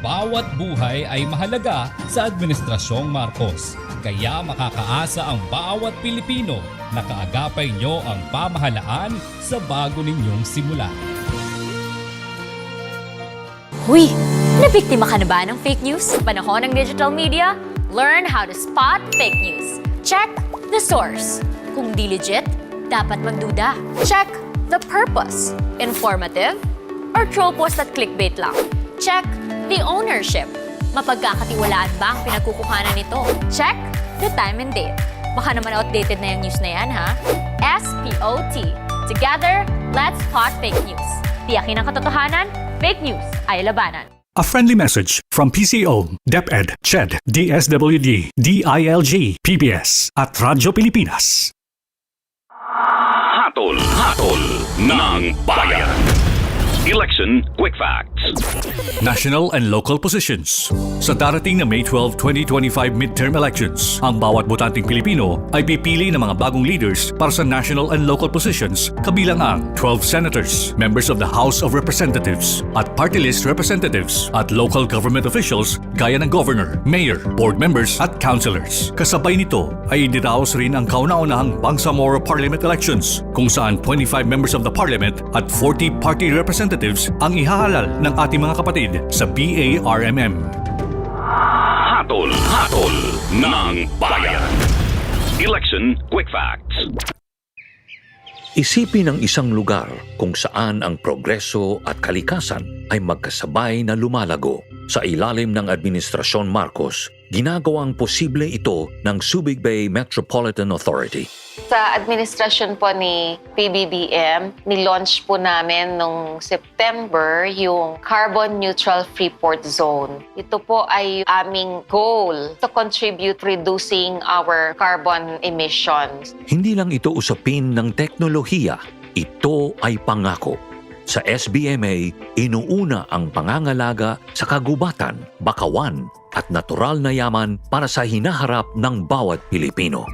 Bawat buhay ay mahalaga sa Administrasyong Marcos. Kaya makakaasa ang bawat Pilipino na kaagapay nyo ang pamahalaan sa bago ninyong simula. Huy! Nabiktima ka na ba ng fake news? Sa panahon ng digital media, learn how to spot fake news. Check the source. Kung di legit, dapat magduda. Check the purpose. Informative or troll post at clickbait lang. Check the ownership. Mapagkakatiwalaan ba ang pinagkukuhanan nito? Check the time and date. Baka naman outdated na yung news na yan, ha? SPOT. Together, let's spot fake news. Tiyakin ang katotohanan, fake news ay labanan. A friendly message from PCO, DepEd, CHED, DSWD, DILG, PBS at Radyo Pilipinas. Hatol ng bayan. Election Quick Facts. National and local positions. Sa darating na May 12, 2025 midterm elections, ang bawat botanteng Pilipino ay pipili ng mga bagong leaders para sa national and local positions, kabilang ang 12 senators, members of the House of Representatives, at party list representatives, at local government officials gaya ng governor, mayor, board members, at councilors. Kasabay nito ay idiraos rin ang kauna-unahang Bangsamoro Parliament elections, kung saan 25 members of the Parliament at 40 party representatives ang ihahalal ng ating mga kapatid sa BARMM. Hatol ng bayan. Election Quick Facts. Isipin ang isang lugar kung saan ang progreso at kalikasan ay magkasabay na lumalago. Sa ilalim ng Administrasyon Marcos, ginagawang posible ito ng Subic Bay Metropolitan Authority. Sa administrasyon po ni PBBM, nilaunch po namin noong September yung Carbon Neutral Freeport Zone. Ito po ay aming goal to contribute reducing our carbon emissions. Hindi lang ito usapin ng teknolohiya, ito ay pangako. Sa SBMA, inuuna ang pangangalaga sa kagubatan, bakawan at natural na yaman para sa hinaharap ng bawat Pilipino.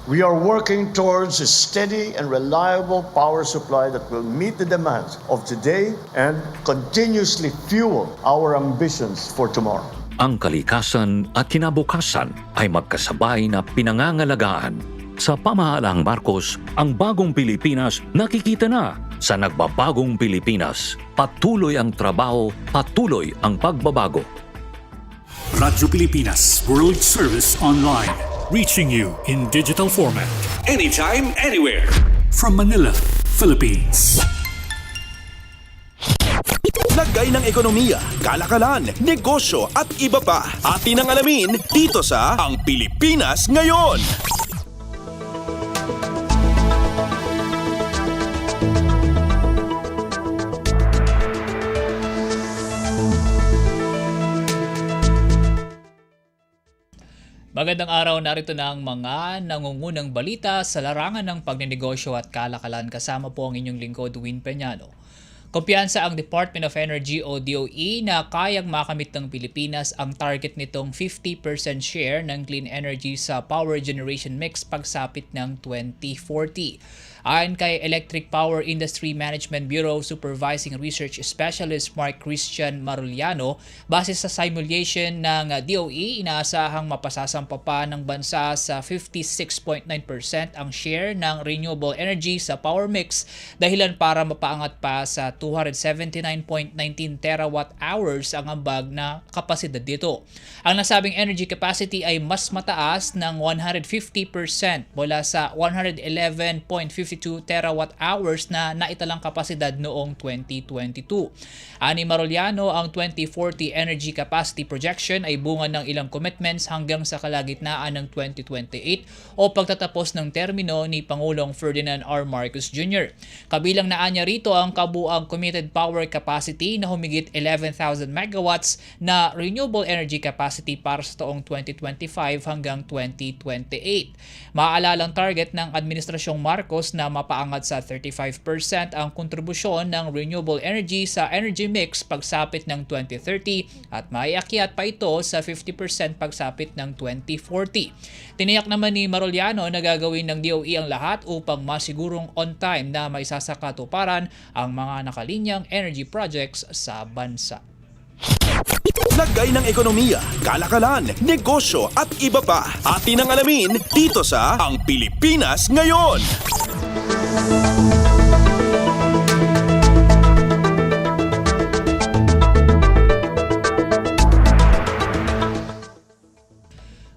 We are working towards a steady and reliable power supply that will meet the demands of today and continuously fuel our ambitions for tomorrow. Ang kalikasan at kinabukasan ay magkasabay na pinangangalagaan. Sa pamahalaang Marcos, ang bagong Pilipinas nakikita na. Sa nagbabagong Pilipinas, patuloy ang trabaho, patuloy ang pagbabago. Radyo Pilipinas World Service Online, reaching you in digital format. Anytime, anywhere. From Manila, Philippines. Lagay ng ekonomiya, kalakalan, negosyo at iba pa. Atin ang alamin dito sa Ang Pilipinas Ngayon. Magandang araw, narito na ang mga nangungunang balita sa larangan ng pagnenegosyo at kalakalan. Kasama po ang inyong lingkod, Win Peñano. Kumpiyansa ang Department of Energy o DOE na kayang makamit ng Pilipinas ang target nitong 50% share ng clean energy sa power generation mix pagsapit ng 2040. Ayon kay Electric Power Industry Management Bureau Supervising Research Specialist Mark Christian Maruliano, base sa simulation ng DOE, inaasahang mapasasampa pa ng bansa sa 56.9% ang share ng renewable energy sa power mix, dahilan para mapaangat pa sa 279.19 terawatt hours ang ambag na kapasidad dito. Ang nasabing energy capacity ay mas mataas ng 150% mula sa 111.52 terawatt hours na naitalang kapasidad noong 2022. Ani Maruliano, ang 2040 energy capacity projection ay bunga ng ilang commitments hanggang sa kalagitnaan ng 2028 o pagtatapos ng termino ni Pangulong Ferdinand R. Marcos Jr. Kabilang na anya rito ang kabuang committed power capacity na humigit 11,000 megawatts na renewable energy capacity para sa taong 2025 hanggang 2028. Maalalang target ng Administrasyong Marcos na mapaangat sa 35% ang kontribusyon ng renewable energy sa energy mix pagsapit ng 2030 at maiakyat pa ito sa 50% pagsapit ng 2040. Tiniyak naman ni Maruliano na gagawin ng DOE ang lahat upang masigurong on time na maisasakatuparan ang mga nakalinyang energy projects sa bansa. Lagay ng ekonomiya, kalakalan, negosyo at iba pa. Atin ang alamin dito sa Ang Pilipinas Ngayon.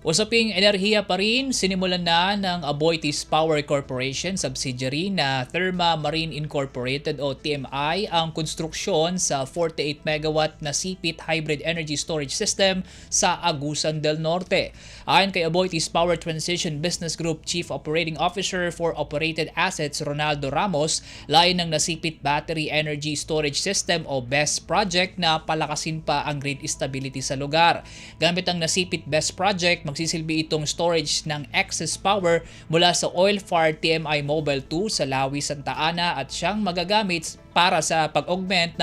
Usaping enerhiya pa rin, sinimulan na ng Aboitiz Power Corporation subsidiary na Therma Marine Incorporated o TMI ang konstruksyon sa 48 megawatt na Sipit Hybrid Energy Storage System sa Agusan del Norte. Ayon kay Aboitiz Power Transition Business Group Chief Operating Officer for Operated Assets Ronaldo Ramos, layo ng Nasipit Battery Energy Storage System o BESS project na palakasin pa ang grid stability sa lugar. Gamit ang Nasipit BESS project, magsisilbi itong storage ng excess power mula sa oil-fired TMI Mobile 2 sa Lawi, Santa Ana at siyang magagamit para sa pag-augment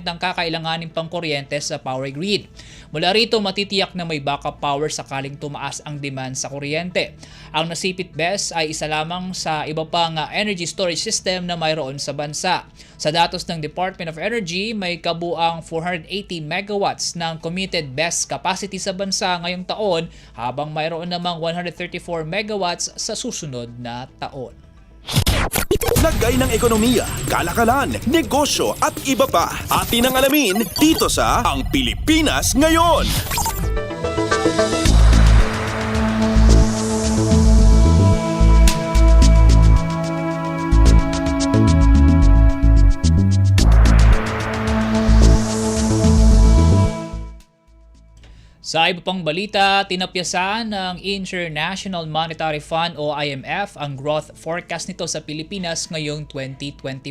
ng kakailanganing pangkuryente sa power grid. Mula rito, matitiyak na may backup power sakaling tumaas ang demand sa kuryente. Ang Nasipit BESS ay isa lamang sa iba pang energy storage system na mayroon sa bansa. Sa datos ng Department of Energy, may kabuang 480 megawatts ng committed BESS capacity sa bansa ngayong taon, habang mayroon namang 134 megawatts sa susunod na taon. Lagay ng ekonomiya, kalakalan, negosyo at iba pa. Atin ang alamin dito sa Ang Pilipinas Ngayon. Sa iba pang balita, tinapyasan ng International Monetary Fund o IMF ang growth forecast nito sa Pilipinas ngayong 2025.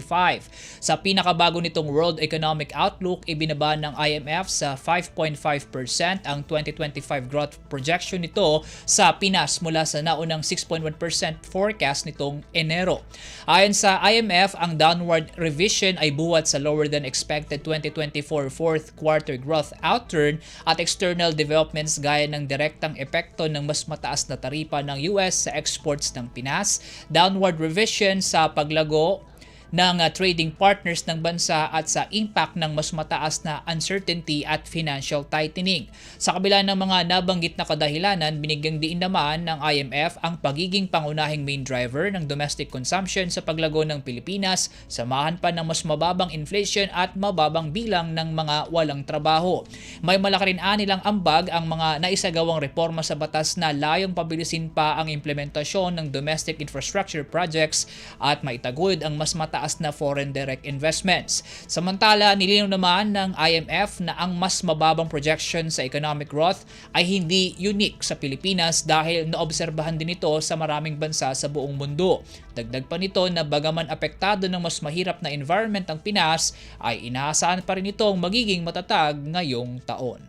Sa pinakabago nitong World Economic Outlook, ibinaba ng IMF sa 5.5% ang 2025 growth projection nito sa Pinas mula sa naunang 6.1% forecast nitong Enero. Ayon sa IMF, ang downward revision ay buwat sa lower than expected 2024 fourth quarter growth outturn at external developments gaya ng direktang epekto ng mas mataas na taripa ng US sa exports ng Pinas, downward revision sa paglago ng trading partners ng bansa at sa impact ng mas mataas na uncertainty at financial tightening. Sa kabila ng mga nabanggit na kadahilanan, binigyang diin naman ng IMF ang pagiging pangunahing main driver ng domestic consumption sa paglago ng Pilipinas, samahan pa ng mas mababang inflation at mababang bilang ng mga walang trabaho. May malaki rin anilang ambag ang mga naisagawang reforma sa batas na layong pabilisin pa ang implementasyon ng domestic infrastructure projects at maitaguyod ang mas mataas na foreign direct investments. Samantala, nilinaw naman ng IMF na ang mas mababang projection sa economic growth ay hindi unique sa Pilipinas dahil naobserbahan din ito sa maraming bansa sa buong mundo. Dagdag pa nito na bagaman apektado ng mas mahirap na environment ang Pinas, ay inaasahan pa rin itong magiging matatag ngayong taon.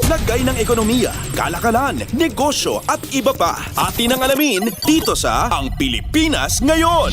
Lagay ng ekonomiya, kalakalan, negosyo at iba pa. Atin ang alamin dito sa Ang Pilipinas Ngayon.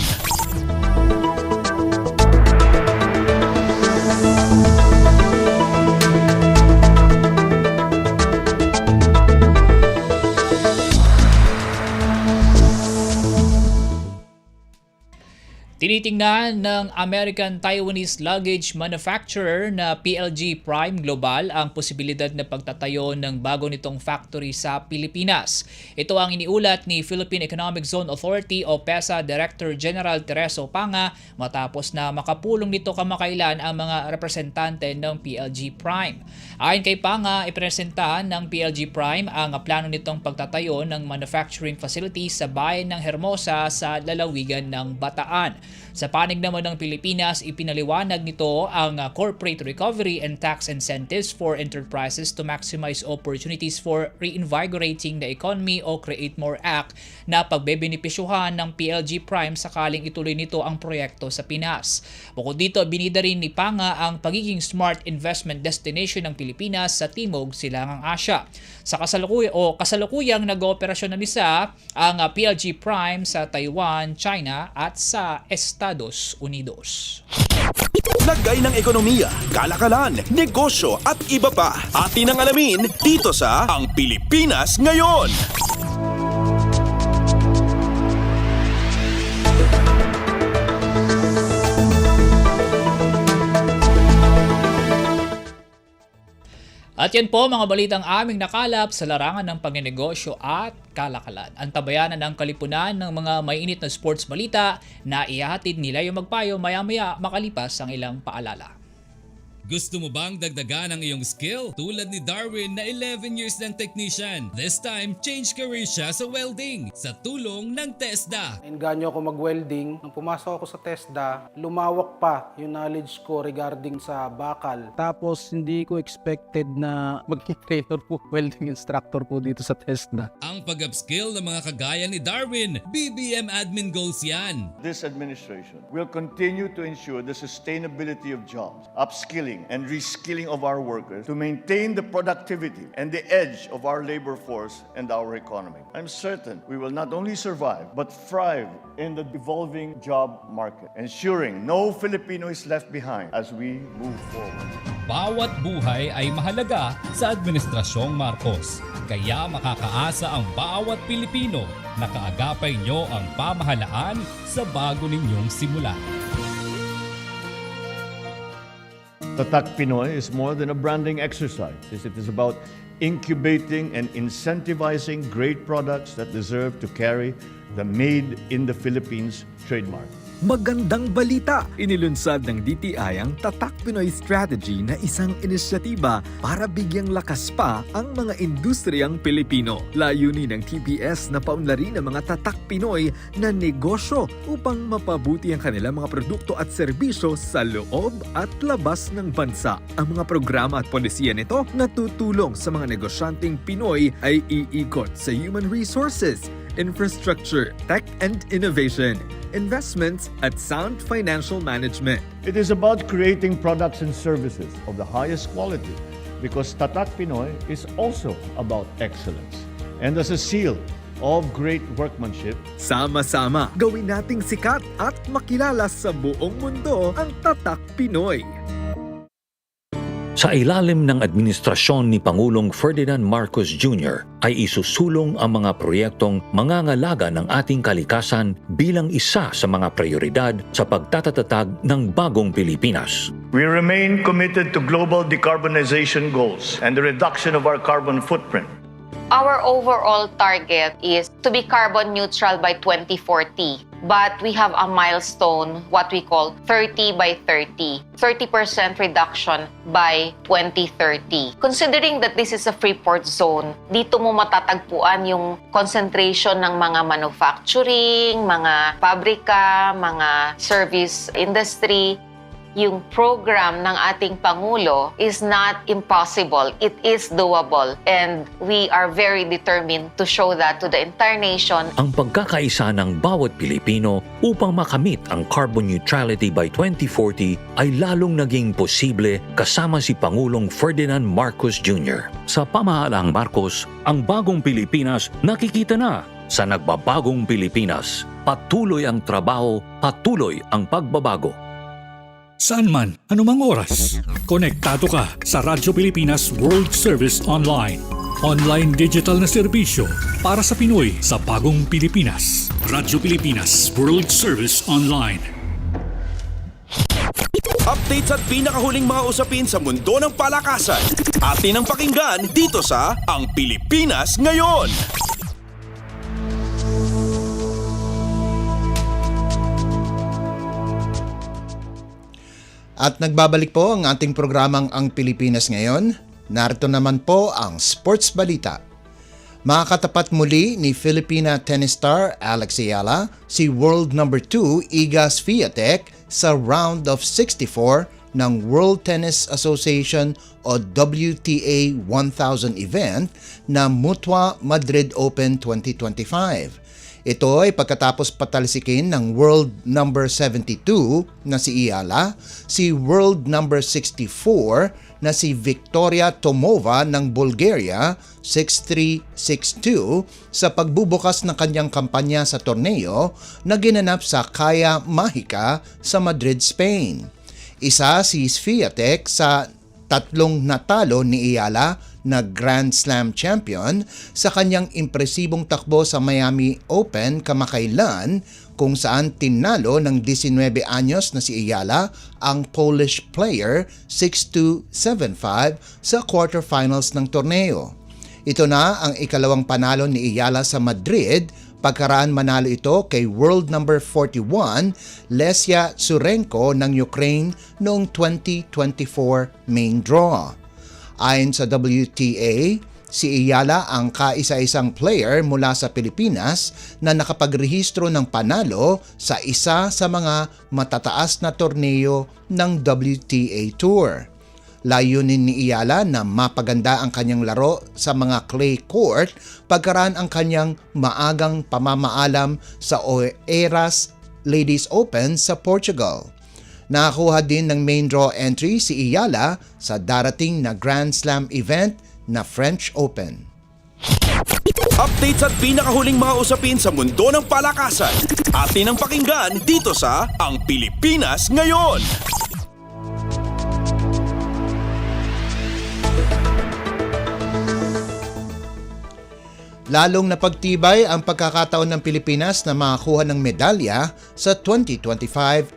Tinitingnan ng American Taiwanese luggage manufacturer na PLG Prime Global ang posibilidad na pagtatayo ng bago nitong factory sa Pilipinas. Ito ang iniulat ni Philippine Economic Zone Authority o PEZA Director General Tereso Panga matapos na makapulong nito kamakailan ang mga representante ng PLG Prime. Ayon kay Panga, ipresenta ng PLG Prime ang plano nitong pagtatayo ng manufacturing facility sa bayan ng Hermosa sa lalawigan ng Bataan. Sa panig naman ng Pilipinas, ipinaliwanag nito ang corporate recovery and tax incentives for enterprises to maximize opportunities for reinvigorating the economy o Create More Act na pagbebenepisyuhan ng PLG Prime sakaling ituloy nito ang proyekto sa Pinas. Bukod dito, binida rin ni Panga ang pagiging smart investment destination ng Pilipinas sa Timog Silangang Asya. Sa kasalukuyang nag-ooperasyon na nisa ang PLG Prime sa Taiwan, China at sa Estados Unidos. Lagay ng ekonomiya, kalakalan, negosyo at iba pa. Atin ang alamin dito sa Ang Pilipinas Ngayon. At yan po mga balitang aming nakalap sa larangan ng pagnenegosyo at kalakalan. Ang tabayanan ng kalipunan ng mga mainit na sports balita na ihahatid nila yung magpayo maya-maya makalipas ang ilang paalala. Gusto mo bang dagdagan ang iyong skill? Tulad ni Darwin na 11 years ng technician. This time, change career siya sa welding sa tulong ng TESDA. Nainganyo ako mag-welding. Nung pumasok ako sa TESDA, lumawak pa yung knowledge ko regarding sa bakal. Tapos hindi ko expected na maging trainer po, welding instructor po dito sa TESDA. Ang pag-upskill ng mga kagaya ni Darwin, BBM admin goals yan. This administration will continue to ensure the sustainability of jobs, upskilling and reskilling of our workers to maintain the productivity and the edge of our labor force and our economy. I'm certain we will not only survive but thrive in the evolving job market, ensuring no Filipino is left behind as we move forward. Bawat buhay ay mahalaga sa Administrasyong Marcos. Kaya makakaasa ang bawat Pilipino na kaagapay nyo ang pamahalaan sa bago ninyong simula. Tatak Pinoy is more than a branding exercise. It is about incubating and incentivizing great products that deserve to carry the Made in the Philippines trademark. Magandang balita! Inilunsad ng DTI ang Tatak Pinoy Strategy na isang inisyatiba para bigyang lakas pa ang mga industriyang Pilipino. Layunin ng TPS na paunlarin ang mga Tatak Pinoy na negosyo upang mapabuti ang kanilang mga produkto at serbisyo sa loob at labas ng bansa. Ang mga programa at polisiya nito na tutulong sa mga negosyanteng Pinoy ay iikot sa human resources, infrastructure, tech and innovation, investments at sound financial management. It is about creating products and services of the highest quality because Tatak Pinoy is also about excellence. And as a seal of great workmanship, sama-sama gawin nating sikat at makilala sa buong mundo ang Tatak Pinoy. Sa ilalim ng administrasyon ni Pangulong Ferdinand Marcos Jr. ay isusulong ang mga proyektong mangangalaga ng ating kalikasan bilang isa sa mga prioridad sa pagtatatatag ng bagong Pilipinas. we remain committed to global decarbonization goals and the reduction of our carbon footprint. Our overall target is to be carbon neutral by 2040. But we have a milestone, what we call 30 by 30. 30% reduction by 2030. Considering that this is a free port zone, dito mo matatagpuan yung concentration ng mga manufacturing, mga pabrika, mga service industry. Yung program ng ating Pangulo is not impossible. It is doable. And we are very determined to show that to the entire nation. Ang pagkakaisa ng bawat Pilipino upang makamit ang carbon neutrality by 2040 ay lalong naging posible kasama si Pangulong Ferdinand Marcos Jr. Sa pamahalaang Marcos, ang bagong Pilipinas nakikita na. Sa nagbabagong Pilipinas, patuloy ang trabaho, patuloy ang pagbabago. Saan man, anumang oras, konektado ka sa Radyo Pilipinas World Service Online. Online digital na serbisyo para sa Pinoy sa bagong Pilipinas. Radyo Pilipinas World Service Online. Updates at pinakahuling mga usapin sa mundo ng palakasan. Atin ang pakinggan dito sa Ang Pilipinas Ngayon. At nagbabalik po ang ating programang Ang Pilipinas Ngayon. Narito naman po ang Sports Balita. Makakatapat muli ni Filipina tennis star Alex Ayala si World No. 2 Iga Swiatek sa round of 64 ng World Tennis Association o WTA 1000 event na Mutua Madrid Open 2025. Ito ay pagkatapos patalsikin ng World No. 72 na si Ayala, si World No. 64 na si Victoria Tomova ng Bulgaria 6-3, 6-2 sa pagbubukas ng kanyang kampanya sa torneo na ginanap sa Caia Mágica sa Madrid, Spain. Isa si Swiatek sa tatlong natalo ni Ayala na Grand Slam champion sa kanyang impresibong takbo sa Miami Open kamakailan kung saan tinalo ng 19 anyos na si Ayala ang Polish player 6-2, 7-5 sa quarterfinals ng torneo. Ito na ang ikalawang panalo ni Ayala sa Madrid Pagkaraan manalo ito kay world number 41 Lesia Tsurenko ng Ukraine noong 2024 main draw. Ayon sa WTA, si Iyala ang kaisa-isang player mula sa Pilipinas na nakapagrehistro ng panalo sa isa sa mga matataas na torneo ng WTA Tour. Layunin ni Iyala na mapaganda ang kanyang laro sa mga clay court pagkaraan ang kanyang maagang pamamaalam sa Oeiras Ladies Open sa Portugal. Nakakuha din ng main draw entry si Iyala sa darating na Grand Slam event na French Open. Updates at pinakahuling mga usapin sa mundo ng palakasan. Atin ang pakinggan dito sa Ang Pilipinas Ngayon. Lalong napagtibay ang pagkakataon ng Pilipinas na makakuha ng medalya sa 2025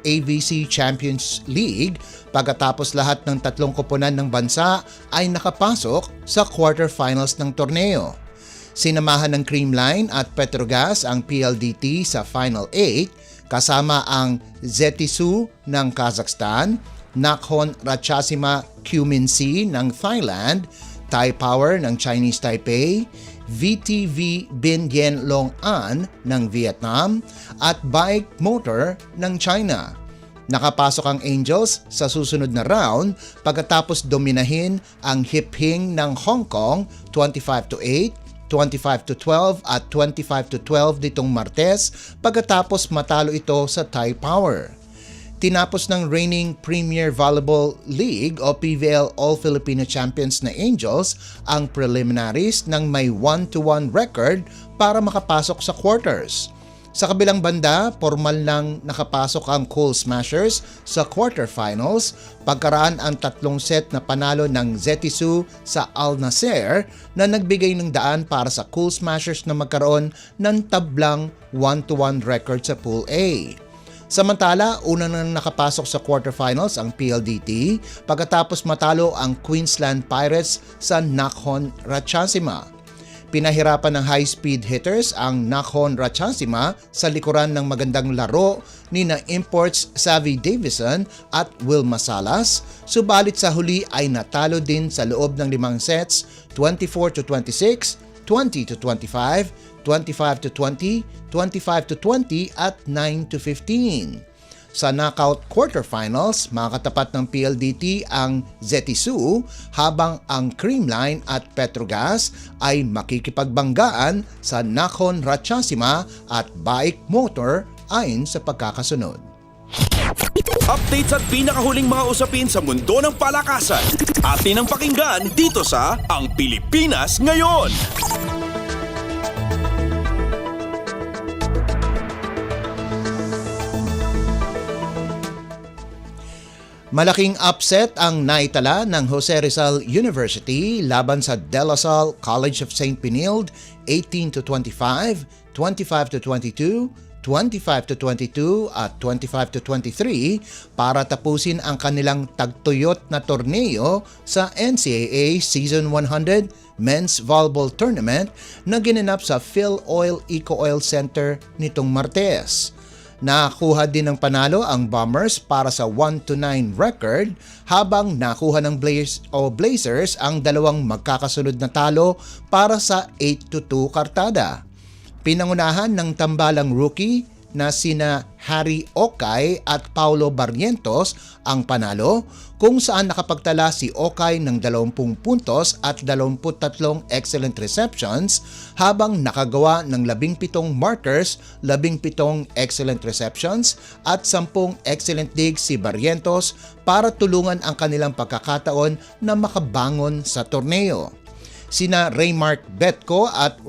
AVC Champions League pagkatapos lahat ng tatlong koponan ng bansa ay nakapasok sa quarterfinals ng torneo. Sinamahan ng Creamline at Petrogas ang PLDT sa Final 8 kasama ang Zetisu ng Kazakhstan, Nakhon Ratchasima Kyuminsi ng Thailand, Thai Power ng Chinese Taipei, VTV Bin Yen Long An ng Vietnam at Bike Motor ng China. Nakapasok ang Angels sa susunod na round pagkatapos dominahin ang Hip Hing ng Hong Kong 25-8, 25-12 at 25-12 nitong Martes pagkatapos matalo ito sa Thai Power. Tinapos ng reigning Premier Volleyball League o PVL All-Filipino Champions na Angels ang preliminaries ng may 1-1 record para makapasok sa quarters. Sa kabilang banda, formal lang nakapasok ang Cool Smashers sa quarterfinals pagkaraan ang tatlong set na panalo ng Zetisu sa Al Nasser na nagbigay ng daan para sa Cool Smashers na magkaroon ng tablang 1-1 record sa Pool A. Samantala, una nang nakapasok sa quarterfinals ang PLDT pagkatapos matalo ang Queensland Pirates sa Nakhon Ratchasima. Pinahirapan ng high-speed hitters ang Nakhon Ratchasima sa likuran ng magandang laro ni na imports Savvy Davison at Wilma Salas, subalit sa huli ay natalo din sa loob ng 5 sets 24-26, 20-25, 25-20, 25-20 at 9-15. Sa knockout quarterfinals, makakatapat ng PLDT ang Zetisu habang ang Creamline at Petrogas ay makikipagbanggaan sa Nakhon Ratchasima at Bike Motor ayon sa pagkakasunod. Updates at pinakahuling mga usapin sa mundo ng palakasan. Atin ang pakinggan dito sa Ang Pilipinas Ngayon. Malaking upset ang naitala ng Jose Rizal University laban sa De La Salle College of St. Benilde 18-25, 25-22, 25-22 at 25-23 para tapusin ang kanilang tagtuyot na torneo sa NCAA Season 100 Men's Volleyball Tournament na ginanap sa Phil Oil Eco Oil Center nitong Martes. Nakuha din ng panalo ang Bombers para sa 1-9 record habang nakuha ng Blazers ang dalawang magkakasunod na talo para sa 8-2 kartada. Pinangunahan ng tambalang rookie na sina Harry Okay at Paulo Barrientos ang panalo kung saan nakapagtala si Okay ng 20 puntos at 23 excellent receptions habang nakagawa ng 17 markers, 17 excellent receptions at 10 excellent digs si Barrientos para tulungan ang kanilang pagkakataon na makabangon sa torneo. Sina Raymark Betco at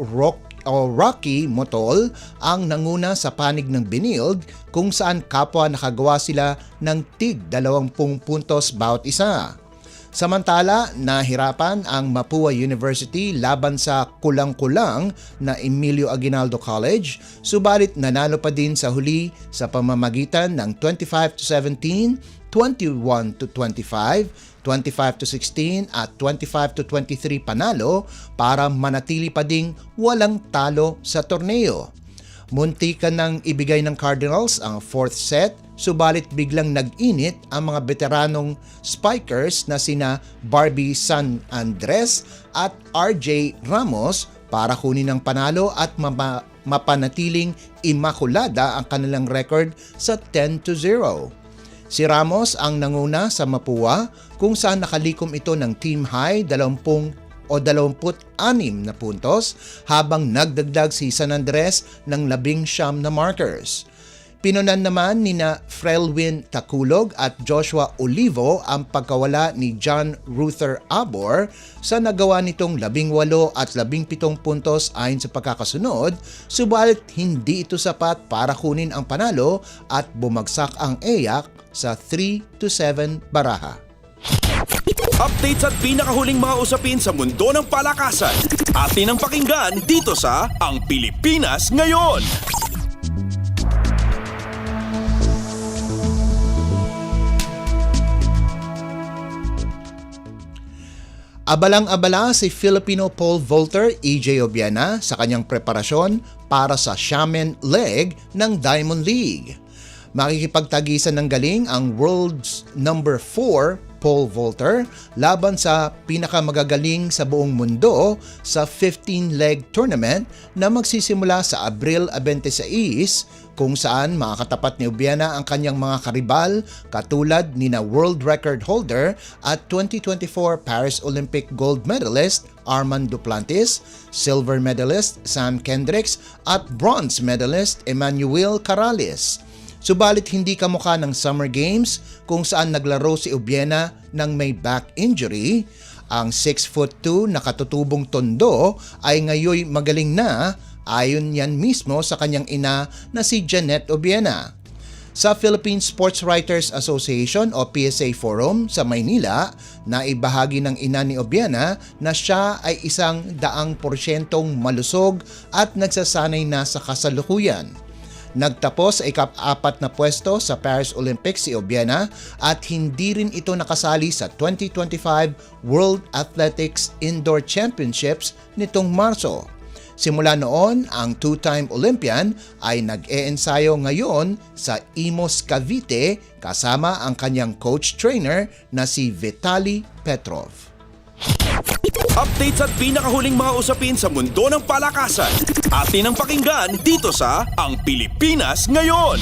Rocky Motol ang nanguna sa panig ng Benilde kung saan kapwa nakagawa sila ng tig 20 puntos bawat isa. Samantala, nahirapan ang Mapua University laban sa kulang-kulang na Emilio Aguinaldo College, subalit nanalo pa din sa huli sa pamamagitan ng 25-17, 21-25, 25-16 at 25-23 panalo para manatili pa ding walang talo sa torneo. Muntikan nang ibigay ng Cardinals ang 4th set, subalit biglang nag-init ang mga veteranong spikers na sina Barbie San Andres at RJ Ramos para kunin ang panalo at mapanatiling imakulada ang kanilang record sa 10-0. Si Ramos ang nanguna sa Mapua kung saan nakalikom ito ng team high 26 na puntos habang nagdagdag si San Andres ng 19 na markers. Pinunan naman nina Frelwin Takulog at Joshua Olivo ang pagkawala ni John Ruther Abor sa nagawa nitong 18 at 17 puntos ayon sa pagkakasunod, subalit hindi ito sapat para kunin ang panalo at bumagsak ang EYAC sa 3-7 baraha. Updates at pinakahuling mga usapin sa mundo ng palakasan. Atin ang pakinggan dito sa Ang Pilipinas Ngayon. Abalang-abala si Filipino pole vaulter EJ Obiena sa kanyang preparasyon para sa Xiamen leg ng Diamond League. Makikipagtagisan ng galing ang world's number 4 pole vaulter laban sa pinakamagagaling sa buong mundo sa 15-leg tournament na magsisimula sa Abril 26 kung saan makakatapat ni Obiena ang kanyang mga karibal katulad ni na world record holder at 2024 Paris Olympic gold medalist Armand Duplantis, silver medalist Sam Kendricks at bronze medalist Emmanuel Corrales. Subalit hindi kamukha ng Summer Games kung saan naglaro si Obiena ng may back injury. Ang 6'2" na katutubong tondo ay ngayoy magaling na ayon yan mismo sa kanyang ina na si Janet Obiena. Sa Philippine Sports Writers Association o PSA Forum sa Maynila, naibahagi ng ina ni Obiena na siya ay 100% malusog at nagsasanay na sa kasalukuyan. Nagtapos sa ika-4 na pwesto sa Paris Olympics si Obiena at hindi rin ito nakasali sa 2025 World Athletics Indoor Championships nitong Marso. Simula noon, ang two-time Olympian ay nag-e-ensayo ngayon sa Imos, Cavite kasama ang kanyang coach-trainer na si Vitaly Petrov. Updates at pinakahuling mga usapin sa mundo ng palakasan. Atin ang pakinggan dito sa Ang Pilipinas Ngayon.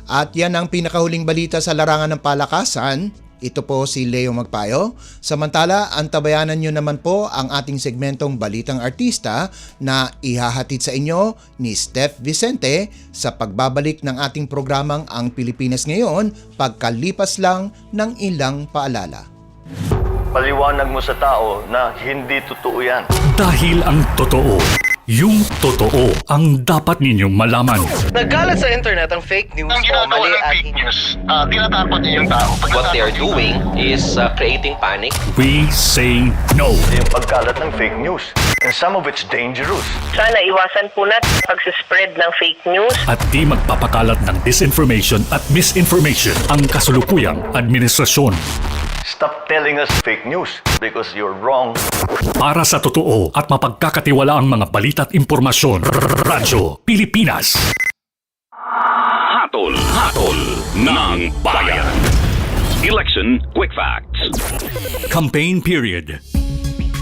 At yan ang pinakahuling balita sa larangan ng palakasan. Ito po si Leo Magpayo. Samantala, antabayanan nyo naman po ang ating segmentong Balitang Artista na ihahatid sa inyo ni Steph Vicente sa pagbabalik ng ating programang Ang Pilipinas Ngayon pagkalipas lang ng ilang paalala. Paliwanag mo sa tao na hindi totoo yan. Dahil ang totoo, yung totoo ang dapat ninyong malaman. Nagkalat sa internet ang fake news o mali at fake news. Tinatapot niyo yung tao. What they are doing is creating panic. We say no. Yung pagkalat ng fake news. And some of it's dangerous. Sana iwasan po natin pag-spread ng fake news. At di magpapakalat ng disinformation at misinformation ang kasulukuyang administrasyon. Stop telling us fake news because you're wrong. Para sa totoo at mapagkakatiwalaang mga balita at impormasyon, Radyo Pilipinas. Hatol ng bayan. Election Quick Facts. Campaign period.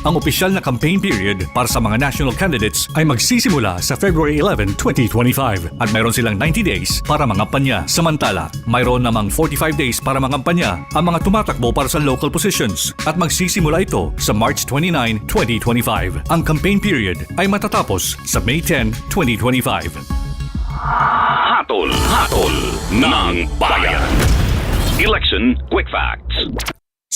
Ang opisyal na campaign period para sa mga national candidates ay magsisimula sa February 11, 2025 at mayroon silang 90 days para mangampanya. Samantala, mayroon namang 45 days para mangampanya ang mga tumatakbo para sa local positions at magsisimula ito sa March 29, 2025. Ang campaign period ay matatapos sa May 10, 2025. Hatol ng bayan. Election Quick Facts.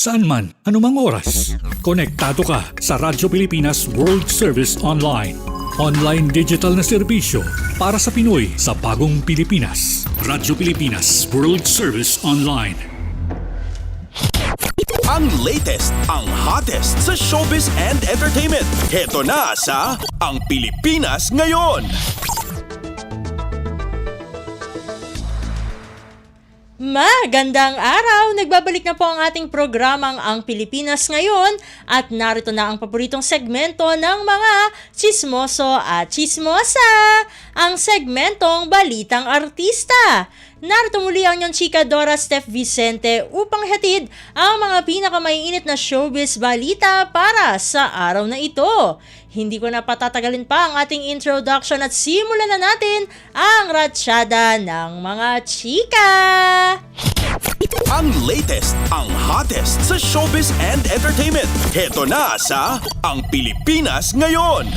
Saan man, anumang oras, konektado ka sa Radyo Pilipinas World Service Online. Online digital na serbisyo para sa Pinoy sa bagong Pilipinas. Radyo Pilipinas World Service Online. Ang latest, ang hottest sa showbiz and entertainment. Heto na sa Ang Pilipinas Ngayon. Magandang araw! Nagbabalik na po ang ating programang Ang Pilipinas Ngayon at narito na ang paboritong segmento ng mga chismoso at chismosa, ang segmentong Balitang Artista. Narito muli ang inyong chika Dora Steph Vicente upang hatid ang mga pinakamaiinit na showbiz balita para sa araw na ito. Hindi ko na patatagalin pa ang ating introduction at simulan na natin ang ratsyada ng mga chika! Ang latest, ang hottest sa showbiz and entertainment. Heto na sa Ang Pilipinas Ngayon.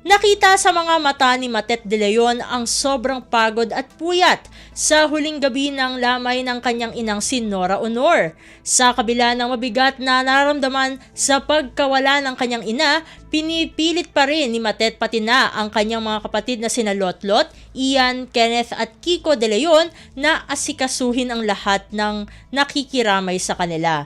Nakita sa mga mata ni Matet De Leon ang sobrang pagod at puyat sa huling gabi ng lamay ng kanyang inang si Nora Honor. Sa kabila ng mabigat na nararamdaman sa pagkawala ng kanyang ina, pinipilit pa rin ni Matet pati na ang kanyang mga kapatid na sina Lotlot, Ian, Kenneth at Kiko De Leon na asikasuhin ang lahat ng nakikiramay sa kanila.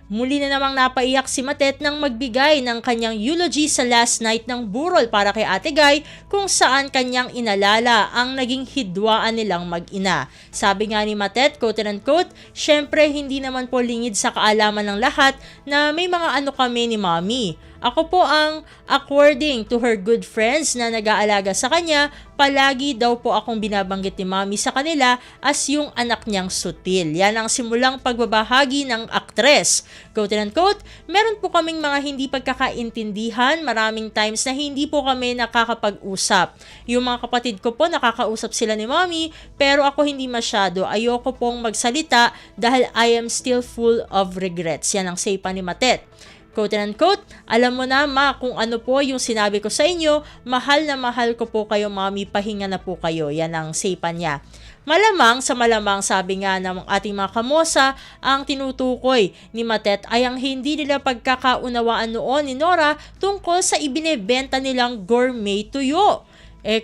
Muli na namang napaiyak si Matet nang magbigay ng kanyang eulogy sa last night ng burol para kay Ate Guy kung saan kanyang inalala ang naging hidwaan nilang mag-ina. Sabi nga ni Matet, quote and quote, "Syempre hindi naman po lingid sa kaalaman ng lahat na may mga ano kami ni Mommy. Ako po ang, according to her good friends na nag-aalaga sa kanya, palagi daw po akong binabanggit ni Mommy sa kanila as yung anak niyang sutil." Yan ang simulang pagbabahagi ng aktres. Quote and quote, "Meron po kaming mga hindi pagkakaintindihan, maraming times na hindi po kami nakakapag-usap. Yung mga kapatid ko po nakakausap sila ni Mommy, pero ako hindi masyado. Ayoko pong magsalita dahil I am still full of regrets." Yan ang say pa ni Matet. Quote and quote, "Alam mo na ma kung ano po yung sinabi ko sa inyo, mahal na mahal ko po kayo Mommy, pahinga na po kayo." Yan ang say pa niya. Malamang sa malamang, sabi nga ng ating mga kamosa, ang tinutukoy ni Matet ay ang hindi nila pagkakaunawaan noon ni Nora tungkol sa ibinebenta nilang gourmet tuyo.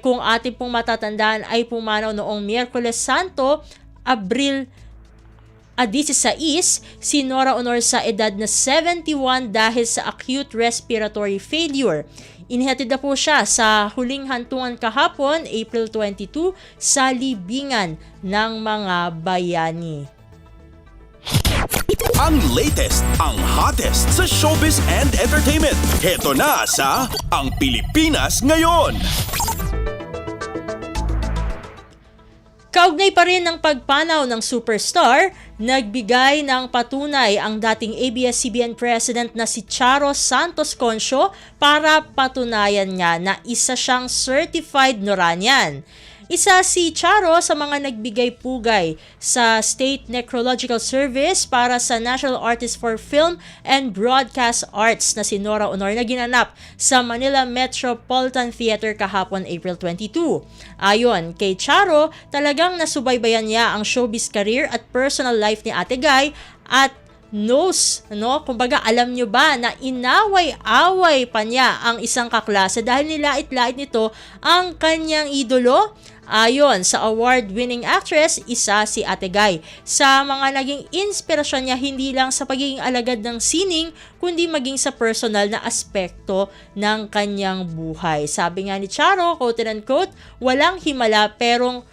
Kung ating pong matatandaan ay pumanaw noong Miyerkules Santo, Abril 16, si Nora Honor sa edad na 71 dahil sa acute respiratory failure. Inihatid na po siya sa huling hantungan kahapon, April 22, sa libingan ng mga bayani. Ang latest, ang hottest sa showbiz and entertainment. Heto na sa Ang Pilipinas Ngayon. Kaugnay pa rin ng pagpanaw ng superstar, nagbigay ng patunay ang dating ABS-CBN President na si Charo Santos Concio para patunayan niya na isa siyang certified Noranian. Isa si Charo sa mga nagbigay pugay sa State Necrological Service para sa National Artist for Film and Broadcast Arts na si Nora Honor na ginanap sa Manila Metropolitan Theater kahapon April 22. Ayon kay Charo, talagang nasubaybayan niya ang showbiz career at personal life ni Ate Guy at knows, kumbaga alam nyo ba na inaway-away pa niya ang isang kaklase dahil nilait-lait nito ang kanyang idolo? Ayon sa award-winning actress, isa si Ate Guy. Sa mga naging inspirasyon niya hindi lang sa pagiging alagad ng sining, kundi maging sa personal na aspekto ng kanyang buhay. Sabi nga ni Charo, quote and quote, "Walang himala pero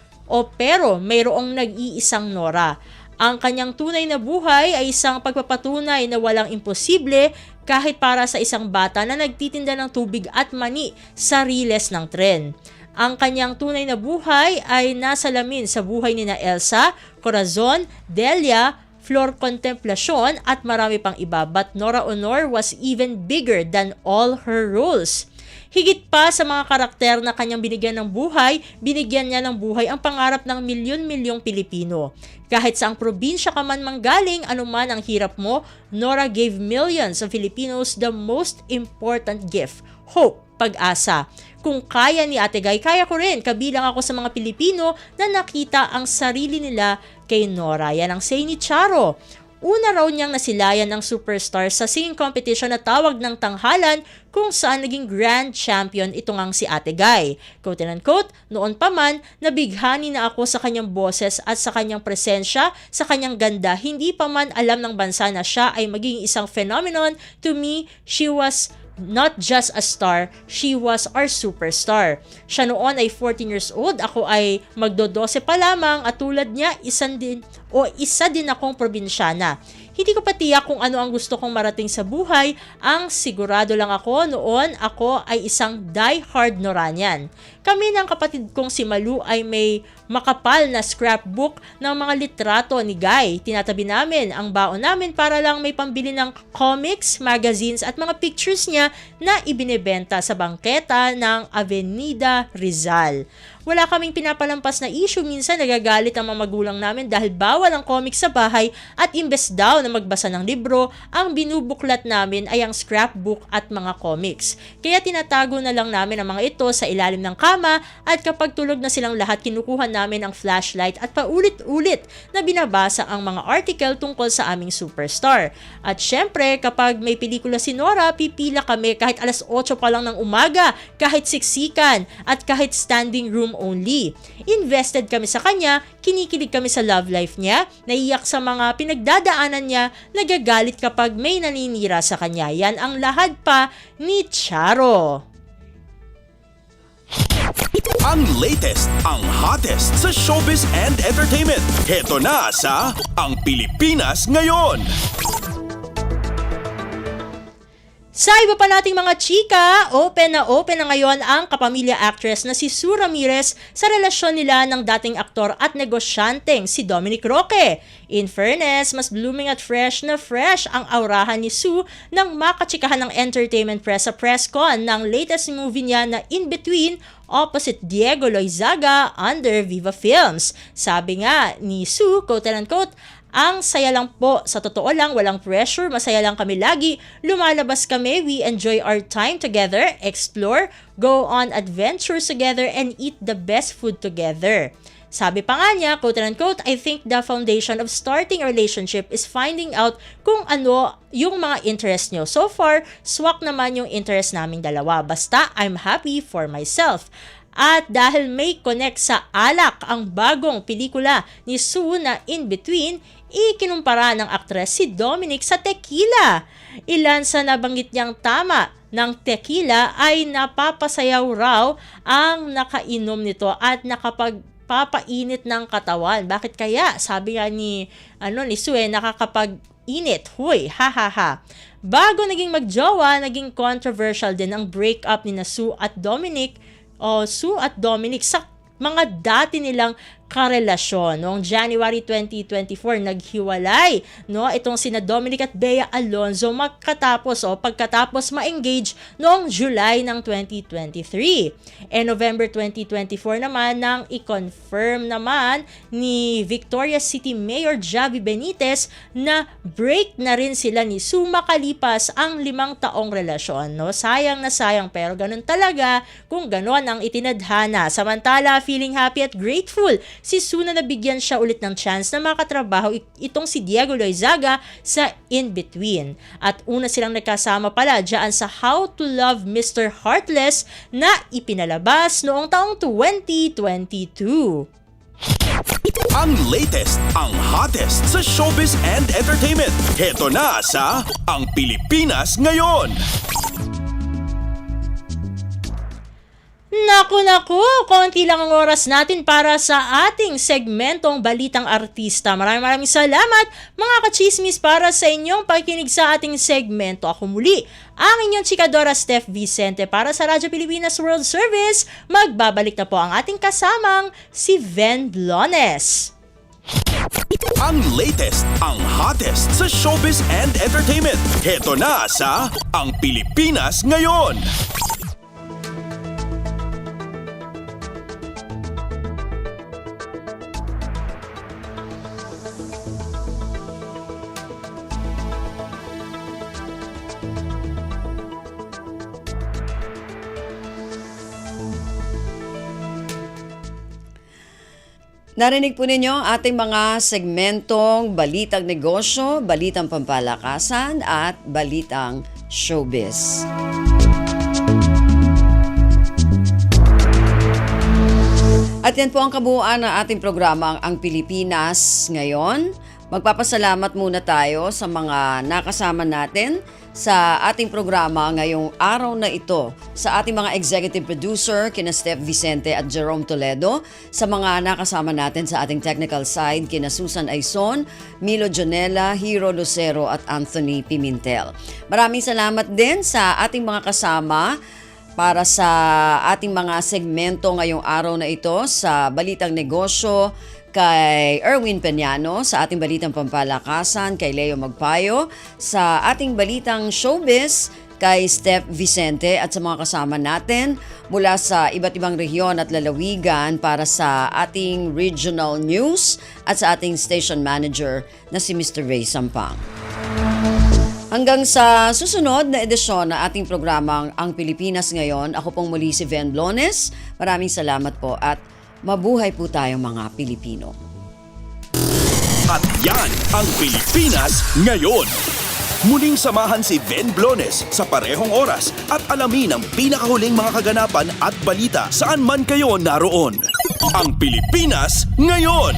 mayroong nag-iisang Nora. Ang kanyang tunay na buhay ay isang pagpapatunay na walang imposible kahit para sa isang bata na nagtitinda ng tubig at mani sa riles ng tren. Ang kanyang tunay na buhay ay nasalamin sa buhay ni na Elsa, Corazon, Delia, Flor Contemplacion at marami pang iba, but Nora Honor was even bigger than all her roles. Higit pa sa mga karakter na kanyang binigyan ng buhay, binigyan niya ng buhay ang pangarap ng milyon-milyong Pilipino. Kahit saang probinsya ka man manggaling, anuman ang hirap mo, Nora gave millions of Filipinos the most important gift, hope, pag-asa. Kung kaya ni Ate Guy, kaya ko rin. Kabilang ako sa mga Pilipino na nakita ang sarili nila kay Nora." Yan ang say ni Charo. Una raw niyang nasilayan ng superstar sa singing competition na tawag ng Tanghalan kung saan naging grand champion ito ngang si Ate Guy. Quote and quote, "Noon pa man, nabighani na ako sa kanyang boses at sa kanyang presensya, sa kanyang ganda. Hindi pa man alam ng bansa na siya ay magiging isang phenomenon. To me, she was not just a star, she was our superstar. Siya noon ay 14 years old, ako ay magdo-12 pa lamang at tulad niya, isa din akong probinsyana. Hindi ko pa tiyak kung ano ang gusto kong marating sa buhay, ang sigurado lang ako noon ako ay isang die-hard Noranian. Kami ng kapatid kong si Malu ay may makapal na scrapbook ng mga litrato ni Guy. Tinatabi namin ang baon namin para lang may pambili ng comics, magazines at mga pictures niya na ibinebenta sa bangketa ng Avenida Rizal. Wala kaming pinapalampas na issue, minsan nagagalit ang mga magulang namin dahil bawal ang comics sa bahay at imbes daw na magbasa ng libro, ang binubuklat namin ay ang scrapbook at mga comics. Kaya tinatago na lang namin ang mga ito sa ilalim ng kama at kapag tulog na silang lahat, kinukuha namin ang flashlight at paulit-ulit na binabasa ang mga article tungkol sa aming superstar. At syempre, kapag may pelikula si Nora, pipila kami kahit alas 8 pa lang ng umaga, kahit siksikan at kahit standing room only. Invested kami sa kanya, kinikilig kami sa love life niya, naiyak sa mga pinagdadaanan niya, nagagalit kapag may naninira sa kanya. Yan ang lahad pa ni Charo. Ang latest, ang hottest sa showbiz and entertainment. Heto na sa Ang Pilipinas Ngayon. Sa iba pa nating mga chika, open na ngayon ang kapamilya actress na si Sue Ramirez sa relasyon nila ng dating aktor at negosyanteng si Dominic Roque. In fairness, mas blooming at fresh na fresh ang aurahan ni Sue nang makachikahan ng entertainment press sa press con ng latest movie niya na In Between opposite Diego Loizaga under Viva Films. Sabi nga ni Sue, quote and unquote, ang saya lang po, sa totoo lang, walang pressure, masaya lang kami lagi, lumalabas kami, we enjoy our time together, explore, go on adventures together, and eat the best food together. Sabi pa nga niya, quote and unquote, I think the foundation of starting a relationship is finding out kung ano yung mga interest nyo. So far, swak naman yung interest naming dalawa. Basta, I'm happy for myself. At dahil may connect sa alak ang bagong pelikula ni Sue na In Between, ikinumpara ng aktres si Dominic sa tequila. Ilan sa nabanggit niyang tama ng tequila ay napapasayaw raw ang nakainom nito at nakapagpapainit ng katawan. Bakit kaya? Sabi nga ni Sue, nakakapag-init. Huy, ha ha ha. Bago naging magjowa, naging controversial din ang breakup ni Sue at Dominic sa mga dati nilang karelasyon. Noong January 2024, naghiwalay itong sina Dominic at Bea Alonzo pagkatapos ma-engage noong July ng 2023. November 2024 naman nang i-confirm naman ni Victorias City Mayor Javi Benitez na break na rin sila ni Sue makalipas ang 5 taong relasyon. Sayang na sayang, pero ganun talaga kung ganon ang itinadhana. Samantala, feeling happy at grateful si Sue na nabigyan siya ulit ng chance na makatrabaho itong si Diego Loizaga sa In Between. At una silang nagkasama pala dyan sa How to Love Mr. Heartless na ipinalabas noong taong 2022. Ang latest, ang hottest sa showbiz and entertainment. Heto na sa Ang Pilipinas Ngayon. Naku, konti lang ang oras natin para sa ating segmentong Balitang Artista. Maraming salamat mga kachismis para sa inyong pakikinig sa ating segmento. Ako muli, ang inyong chikadora Steph Vicente para sa Radyo Pilipinas World Service. Magbabalik na po ang ating kasamang si Ven Blones. Ang latest, ang hottest sa showbiz and entertainment. Heto na sa Ang Pilipinas Ngayon. Narinig po ninyo ang ating mga segmentong Balitang Negosyo, Balitang Pampalakasan at Balitang Showbiz. At yan po ang kabuuan ng ating programa Ang Pilipinas Ngayon. Magpapasalamat muna tayo sa mga nakasama natin sa ating programa ngayong araw na ito, sa ating mga executive producer, kina Steph Vicente at Jerome Toledo, sa mga nakasama natin sa ating technical side, kina Susan Aizon, Milo Jonella, Hero Lucero at Anthony Pimentel. Maraming salamat din sa ating mga kasama para sa ating mga segmento ngayong araw na ito sa Balitang Negosyo, kay Erwin Peñano, sa ating Balitang Pampalakasan, kay Leo Magpayo, sa ating Balitang Showbiz, kay Steph Vicente at sa mga kasama natin mula sa iba't ibang rehiyon at lalawigan para sa ating regional news at sa ating station manager na si Mr. Ray Sampang. Hanggang sa susunod na edisyon na ating programang Ang Pilipinas Ngayon, ako pong muli si Ven Blones. Maraming salamat po at mabuhay po tayong mga Pilipino. At yan ang Pilipinas Ngayon. Muling samahan si Ven Blones sa parehong oras at alamin ang pinakahuling mga kaganapan at balita saan man kayo naroon. Ang Pilipinas Ngayon.